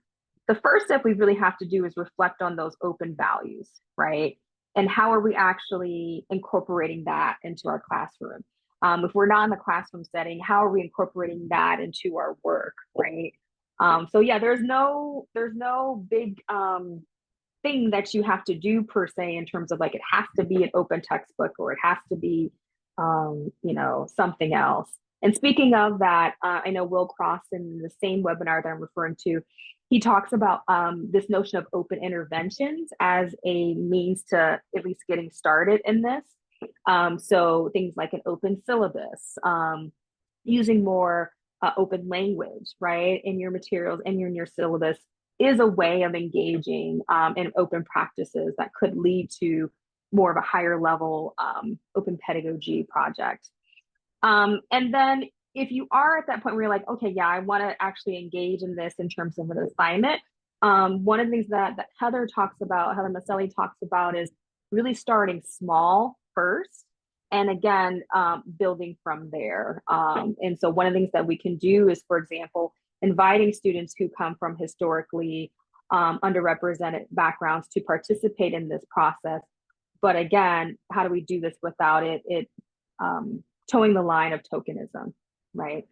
the first step we really have to do is reflect on those open values, right? And how are we actually incorporating that into our classroom? If we're not in the classroom setting, how are we incorporating that into our work, right? So yeah, there's no big thing that you have to do per se in terms of like it has to be an open textbook or it has to be something else. And speaking of that, I know Will Cross in the same webinar that I'm referring to, he talks about this notion of open interventions as a means to at least getting started in this. So things like an open syllabus, using more open language, right, in your materials and in your syllabus is a way of engaging in open practices that could lead to more of a higher level open pedagogy project. And then if you are at that point where you're like, okay, yeah, I want to actually engage in this in terms of an assignment, one of the things that Heather Maselli talks about is really starting small first. And again, building from there. And so one of the things that we can do is, for example, inviting students who come from historically underrepresented backgrounds to participate in this process. But again, how do we do this without it towing the line of tokenism, right?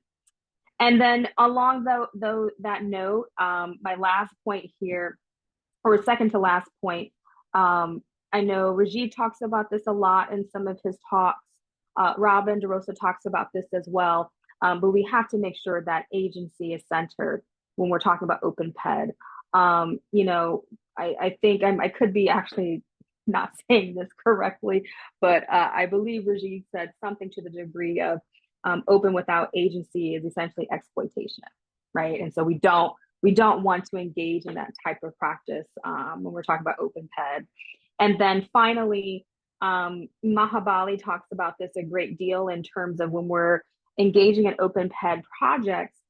And then along that note, my last point here, or second to last point, I know Rajiv talks about this a lot in some of his talks. Robin DeRosa talks about this as well. But we have to make sure that agency is centered when we're talking about open ped. I think I could be actually not saying this correctly, but I believe Rajiv said something to the degree of open without agency is essentially exploitation, right? And so we don't want to engage in that type of practice when we're talking about open ped. And then finally, Mahabali talks about this a great deal in terms of when we're engaging in open ped projects,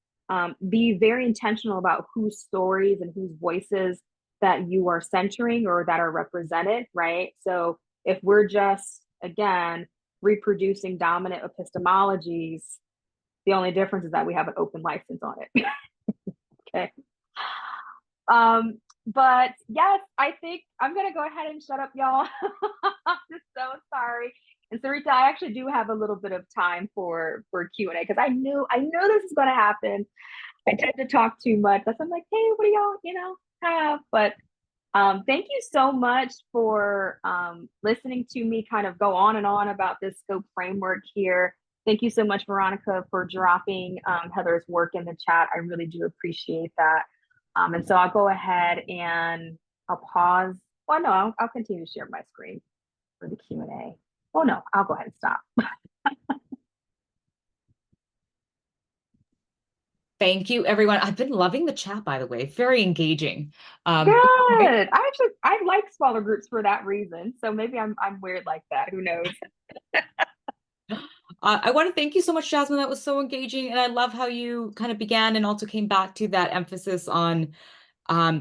be very intentional about whose stories and whose voices that you are centering or that are represented, right? So if we're just, again, reproducing dominant epistemologies, the only difference is that we have an open license on it. Okay. But yes, I think I'm gonna go ahead and shut up, y'all. I'm just so sorry. And Sarita, I actually do have a little bit of time for Q&A because I knew this is gonna happen. I tend to talk too much. That's I'm like, hey, what do y'all, have? But thank you so much for listening to me kind of go on and on about this scope framework here. Thank you so much, Veronica, for dropping Heather's work in the chat. I really do appreciate that. And so I'll go ahead and I'll pause. Well, no, I'll continue to share my screen. for the Q&A. Oh no, I'll go ahead and stop. Thank you, everyone. I've been loving the chat, by the way, very engaging. Good. Right? I like smaller groups for that reason. So maybe I'm weird like that. Who knows? I want to thank you so much, Jasmine. That was so engaging. And I love how you kind of began and also came back to that emphasis on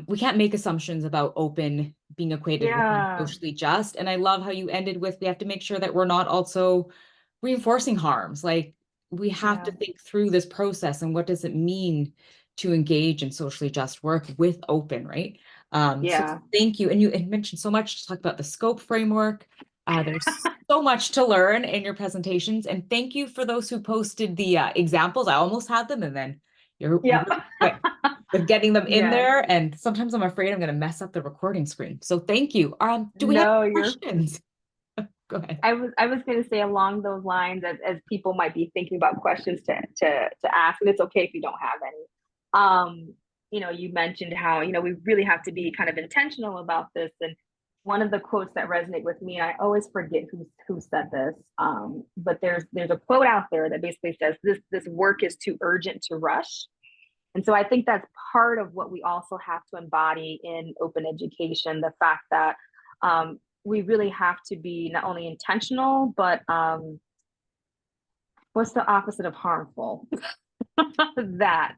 we can't make assumptions about open being equated with being Yeah. socially just. And I love how you ended with we have to make sure that we're not also reinforcing harms. Like we have to Yeah. think through this process and what does it mean to engage in socially just work with open, right? So Yeah. thank you. And you had mentioned so much to talk about the scope framework. There's so much to learn in your presentations. And thank you for those who posted the examples. I almost had them and then you're Yep. really quick with getting them in Yes. there. And sometimes I'm afraid I'm going to mess up the recording screen. So thank you. Do we have No, you're questions? Go ahead. I was going to say along those lines as people might be thinking about questions to ask, and it's okay if you don't have any. You mentioned how, we really have to be kind of intentional about this. And one of the quotes that resonate with me, and I always forget who said this, but there's a quote out there that basically says this work is too urgent to rush. And so I think that's part of what we also have to embody in open education, the fact that we really have to be not only intentional, but what's the opposite of harmful? That.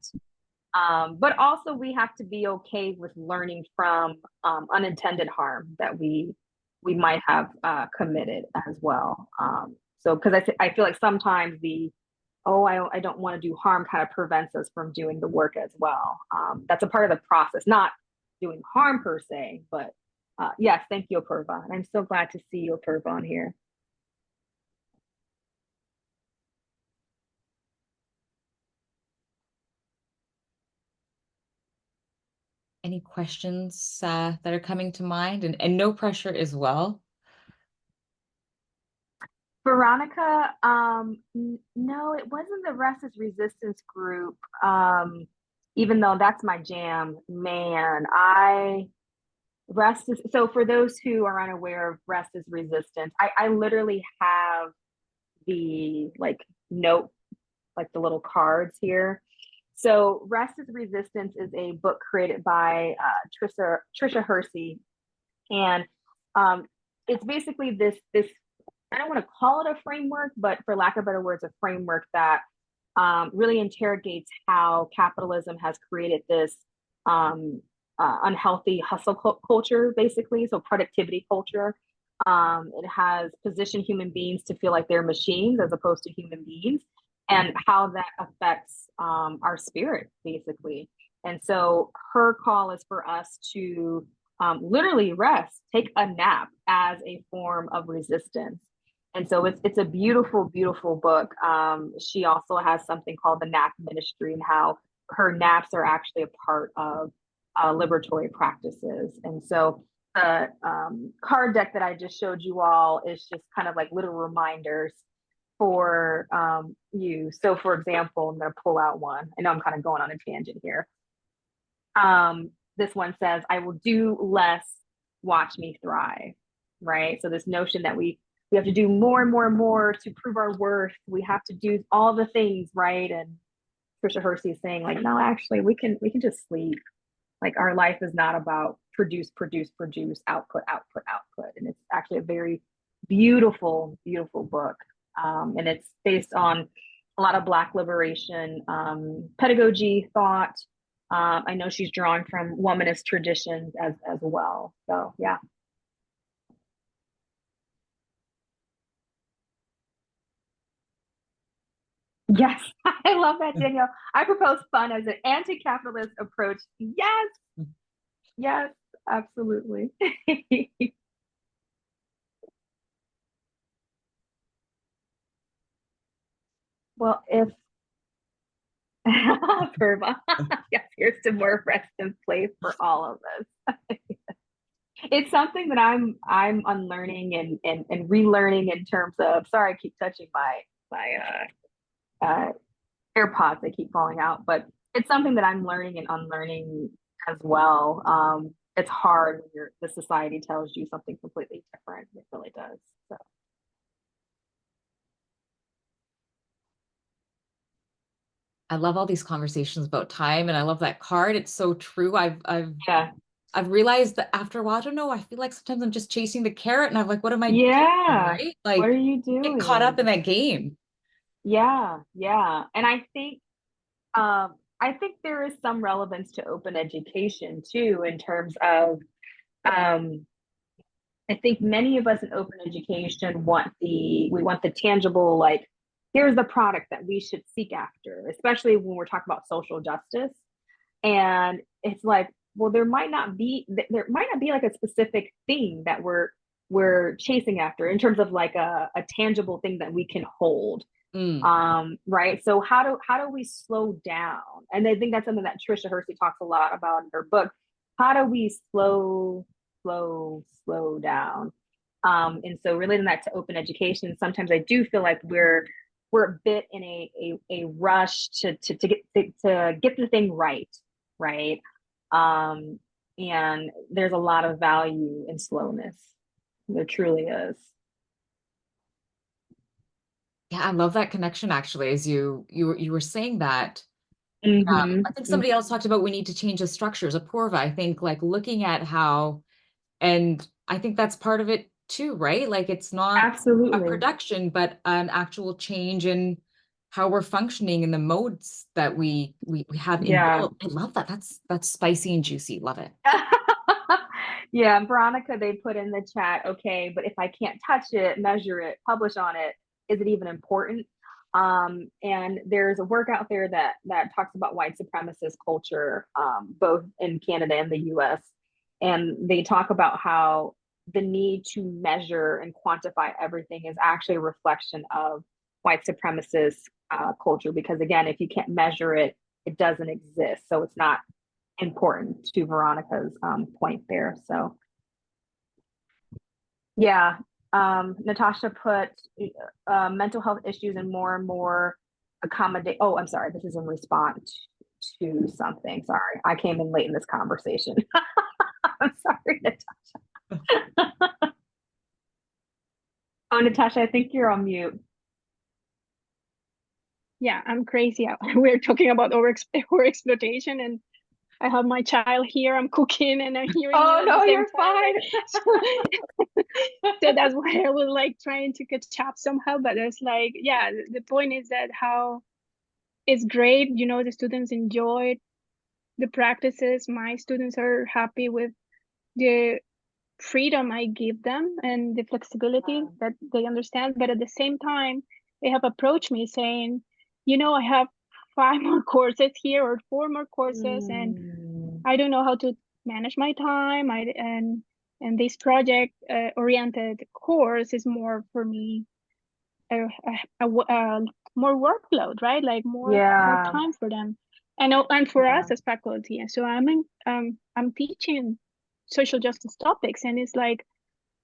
But also we have to be okay with learning from unintended harm that we might have committed as well. So because I feel like sometimes I don't want to do harm kind of prevents us from doing the work as well. That's a part of the process, not doing harm per se, but yes, thank you, Apurva. And I'm so glad to see you, Apurva, on here. Any questions that are coming to mind? And no pressure as well. Veronica, no, it wasn't the Rest is Resistance group. Even though that's my jam, man, Rest is so for those who are unaware of Rest is Resistance, I literally have the like note, like the little cards here. So Rest is Resistance is a book created by Trisha Hersey, and um, it's basically this I don't want to call it a framework, but for lack of better words, a framework that really interrogates how capitalism has created this um, unhealthy hustle culture, basically. So productivity culture. It has positioned human beings to feel like they're machines as opposed to human beings, and how that affects our spirit, basically. And so her call is for us to literally rest, take a nap as a form of resistance. And so it's a beautiful, beautiful book. She also has something called the Nap Ministry, and how her naps are actually a part of liberatory practices. And so the card deck that I just showed you all is just kind of like little reminders for you. So, for example, I'm going to pull out one. I know I'm kind of going on a tangent here. This one says, "I will do less, watch me thrive." Right. So this notion that we have to do more and more and more to prove our worth. We have to do all the things, right? And Trisha Hersey is saying, like, no, actually, we can just sleep. Like our life is not about produce, produce, produce, output, output, output. And it's actually a very beautiful, beautiful book. And it's based on a lot of Black liberation, pedagogy thought. I know she's drawn from womanist traditions as well. So yeah. Yes, I love that, Danielle. I propose fun as an anti-capitalist approach. Yes, yes, absolutely. Well, if Purva, yes, here's to more rest and play for all of us. It's something that I'm unlearning and relearning in terms of. Sorry, I keep touching my AirPods. They keep falling out, but it's something that I'm learning and unlearning as well. it's hard when the society tells you something completely different. It really does. So I love all these conversations about time, and I love that card. It's so true. yeah, I've realized that after a while, I don't know, I feel like sometimes I'm just chasing the carrot and I'm like, what am I doing, yeah. right? What are Like you get caught up doing? in that game. Yeah, yeah. And I think there is some relevance to open education too, in terms of um, I think many of us in open education we want the tangible, like, here's the product that we should seek after, especially when we're talking about social justice. And it's like, well, there might not be like a specific thing that we're chasing after in terms of like a tangible thing that we can hold. Mm. Right. So how do we slow down? And I think that's something that Trisha Hersey talks a lot about in her book. How do we slow down? And so relating that to open education, sometimes I do feel like we're a bit in a rush to get the thing right, right? Um, and there's a lot of value in slowness. There truly is. Yeah, I love that connection actually, as you were saying that. Mm-hmm. I think somebody Mm-hmm. else talked about we need to change the structures. Apurva, I think like looking at how, and I think that's part of it too, right? Like it's not a Absolutely. production, but an actual change in how we're functioning and the modes that we have Yeah. inbuilt. I love that. That's spicy and juicy. Love it. Yeah, Veronica, they put in the chat, okay, but if I can't touch it, measure it, publish on it, is it even important? And there's a work out there that talks about white supremacist culture, both in Canada and the US. And they talk about how the need to measure and quantify everything is actually a reflection of white supremacist culture. Because again, if you can't measure it, it doesn't exist. So it's not important, to Veronica's point there. So yeah, Natasha put mental health issues and more accommodate. Oh, I'm sorry. This is in response to something. Sorry, I came in late in this conversation. I'm sorry, Natasha. Oh, Natasha, I think you're on mute. Yeah, I'm crazy. We're talking about over exploitation, and I have my child here. I'm cooking and I'm hearing you Oh at the no, same you're time. fine. So that's why I was like trying to catch up somehow. But it's like, yeah, the point is that how it's great. The students enjoyed the practices. My students are happy with the freedom I give them and the flexibility that they understand. But at the same time, they have approached me saying, I have 5 more courses here or 4 more courses, and I don't know how to manage my time. And this project oriented course is more for me a more workload, right? Like more Yeah, time for them, and for yeah, us as faculty. And so I'm teaching social justice topics, and it's like,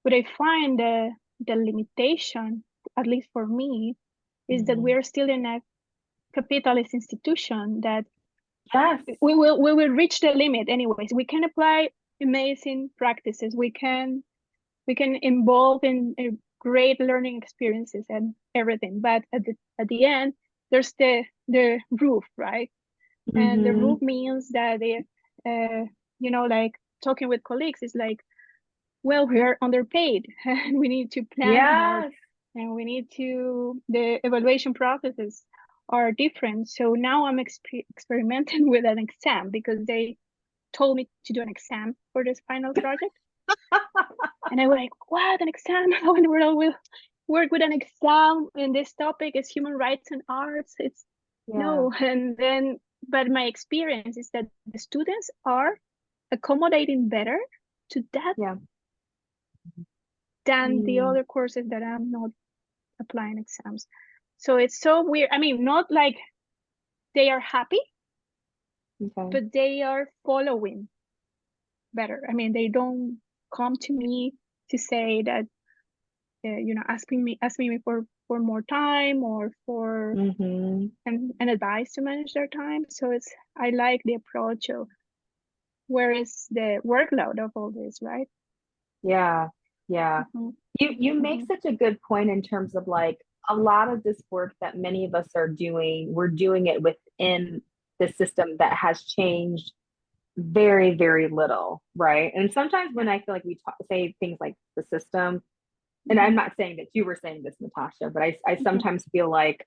but I find the limitation, at least for me, is that mhm. we're still in a capitalist institution that Yes, we will reach the limit anyways. We can apply amazing practices. We can involve in great learning experiences and everything, but at the end, there's the roof, right? And the mm-hmm. roof means that like talking with colleagues is like, well, we are underpaid and we need to plan more, Yes, and the evaluation processes are different. So now I'm experimenting with an exam because they told me to do an exam for this final project. And I was like, what, an exam? How in the world will work with an exam? And this topic is human rights and arts. It's yeah, no. And then, but my experience is that the students are accommodating better to that yeah. than the Mm, other courses that I'm not applying exams. So it's so weird. I mean, not like they are happy, okay. but they are following better. I mean, they don't come to me to say that, asking me for more time or for Mm-hmm. an advice to manage their time. So I like the approach of where is the workload of all this, right? Yeah, yeah. Mhm. You make Mhm. such a good point in terms of like a lot of this work that many of us are doing, we're doing it within the system that has changed very, very little, right? And sometimes when I feel like we say things like the system, and I'm Mhm. not saying that you were saying this, Natasha, but I Mhm. sometimes feel like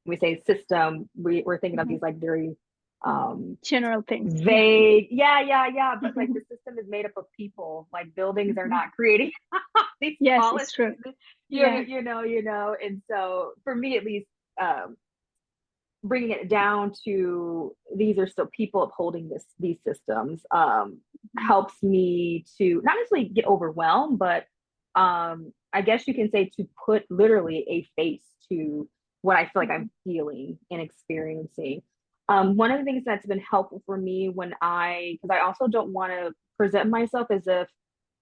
we say system, we're thinking of Mhm. these like very General things. Yeah. vague, yeah, but like the system is made up of people. Like buildings are Mhm. not creating these Yes, it's true. policies, Yeah. and so for me at least, um, bringing it down to these are still people upholding these systems, Mhm. helps me to not necessarily get overwhelmed, but I guess you can say to put literally a face to what I feel like I'm Mhm. feeling and experiencing. One of the things that's been helpful for me because I also don't want to present myself as if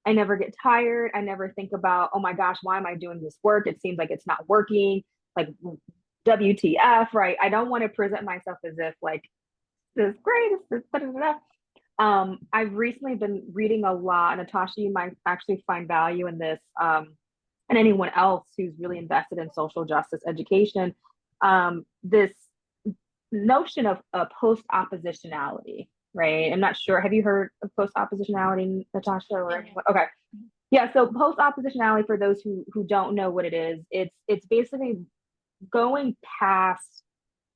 I never get tired. I never think about, oh my gosh, why am I doing this work? It seems like it's not working. Like WTF, right? I don't want to present myself as if like this is great. This da, da, da, da. I've recently been reading a lot. Natasha, you might actually find value in this, and anyone else who's really invested in social justice education. This notion of post oppositionality, right? I'm not sure. Have you heard of post oppositionality, Natasha, or Yeah. anyone? Okay. Yeah, so post oppositionality, for those who don't know what it is, it's basically going past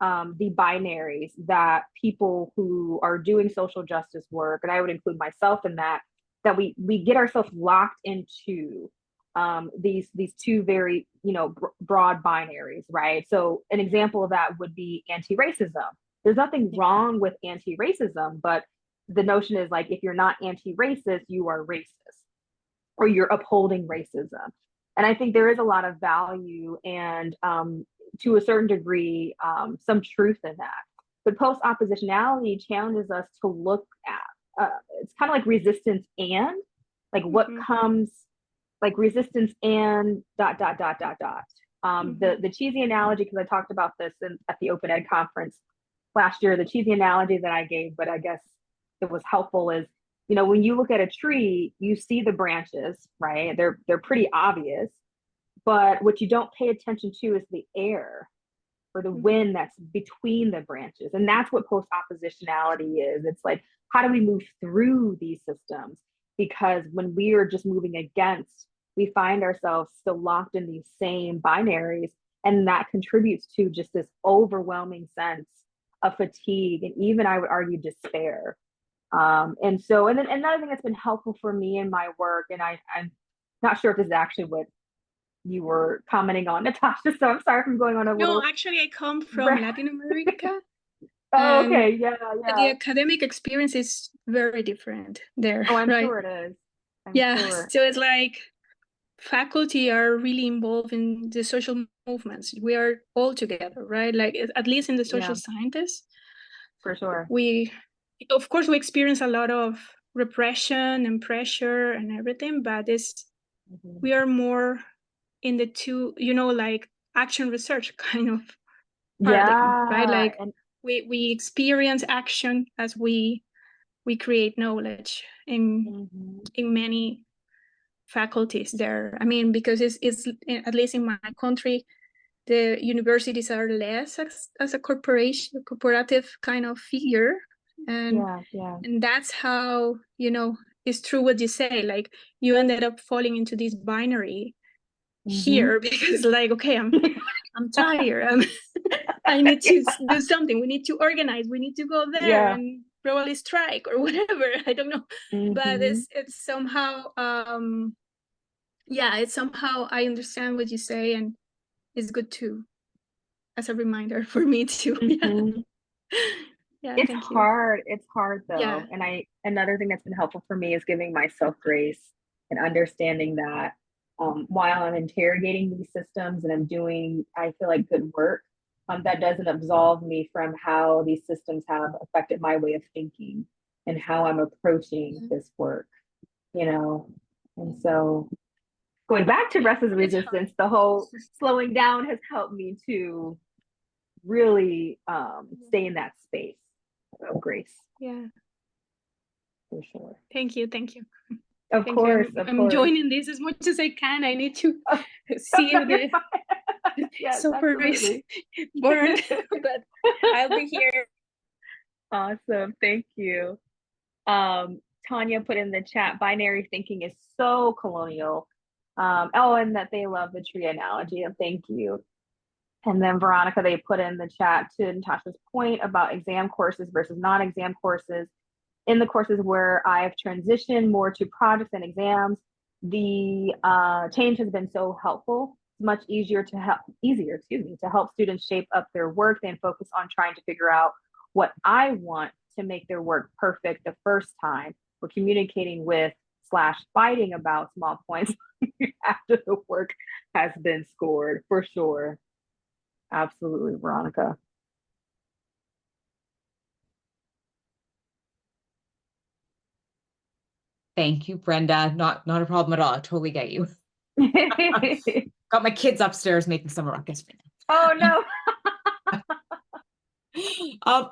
the binaries that people who are doing social justice work, and I would include myself in that, that we get ourselves locked into these two very broad binaries, right? So an example of that would be anti-racism. There's nothing Yeah. wrong with anti-racism, but the notion is like if you're not anti-racist, you are racist or you're upholding racism. And I think there is a lot of value and to a certain degree, some truth in that. But post oppositionality challenges us to look at, it's kind of like resistance and like what Mhm. comes, like resistance and dot, dot, dot, dot, dot. Mhm. The cheesy analogy, because I talked about this at the Open Ed conference last year, the cheesy analogy that I gave, but I guess it was helpful is, when you look at a tree, you see the branches, right? They're pretty obvious, but what you don't pay attention to is the air or the Mhm. wind that's between the branches. And that's what post oppositionality is. It's like, how do we move through these systems? Because when we are just moving against, we find ourselves still locked in these same binaries. And that contributes to just this overwhelming sense of fatigue and even, I would argue, despair. And then another thing that's been helpful for me in my work, and I'm not sure if this is actually what you were commenting on, Natasha. So I'm sorry if I'm going on a No, little. actually, I come from Latin America, Oh, and okay, yeah, the yeah. academic experience is very different there, Oh, I'm right? sure it is. I'm Yeah, sure. so it's like faculty are really involved in the social movements. We are all together, right? Like at least in the social Yeah, scientists, for sure. we, of course, we experience a lot of repression and pressure and everything, but Mhm. we are more in the two, like action research kind of paradigm, right? Yeah, Like and we experience action as we create knowledge in mhm. many faculties there. I mean, because it's at least in my country, the universities are less as a corporative kind of figure, and Yeah, yeah. that's how it's true what you say. Like you ended up falling into this binary Hmm. here because like, okay, I'm tired. I need to do something. We need to organize. We need to go there Yeah. and probably strike or whatever. I don't know, but Hmm. it's somehow yeah, it's somehow I understand what you say, and it's good to as a reminder for me too. Yeah, Hmm. yeah. It's Thank you. hard. It's hard Yeah. though. And another thing that's been helpful for me is giving myself grace and understanding that while I'm interrogating these systems and I'm doing, I feel like, good work, that doesn't absolve me from how these systems have affected my way of thinking and how I'm approaching this work, you know? And so going back to rest as It's hard. resistance, the whole slowing down has helped me to really stay in that space of grace. Yeah. for sure. Thank you. Thank you. Of Thank course, you. of I'm course. joining this as much as I can. I need to Oh, see no, if you're the fine. Yes, super is absolutely. burned, but I'll be here. Awesome. Thank you. Tanya put in the chat, binary thinking is so colonial. Oh, and that they love the tree analogy. And thank you. And then Veronica, they put in the chat to Natasha's point about exam courses versus non-exam courses. In the courses where I've transitioned more to projects and exams, the change has been so helpful. It's much easier to help students shape up their work than focus on trying to figure out what I want to make their work perfect the first time. We're communicating with / fighting about small points after the work has been scored, for sure. Absolutely, Veronica. Thank you, Brenda. Not a problem at all. I totally get you. Got my kids upstairs making some ruckus. Oh no.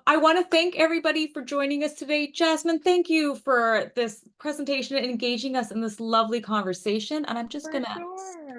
I want to thank everybody for joining us today. Jasmine, thank you for this presentation and engaging us in this lovely conversation. And I'm just For gonna sure.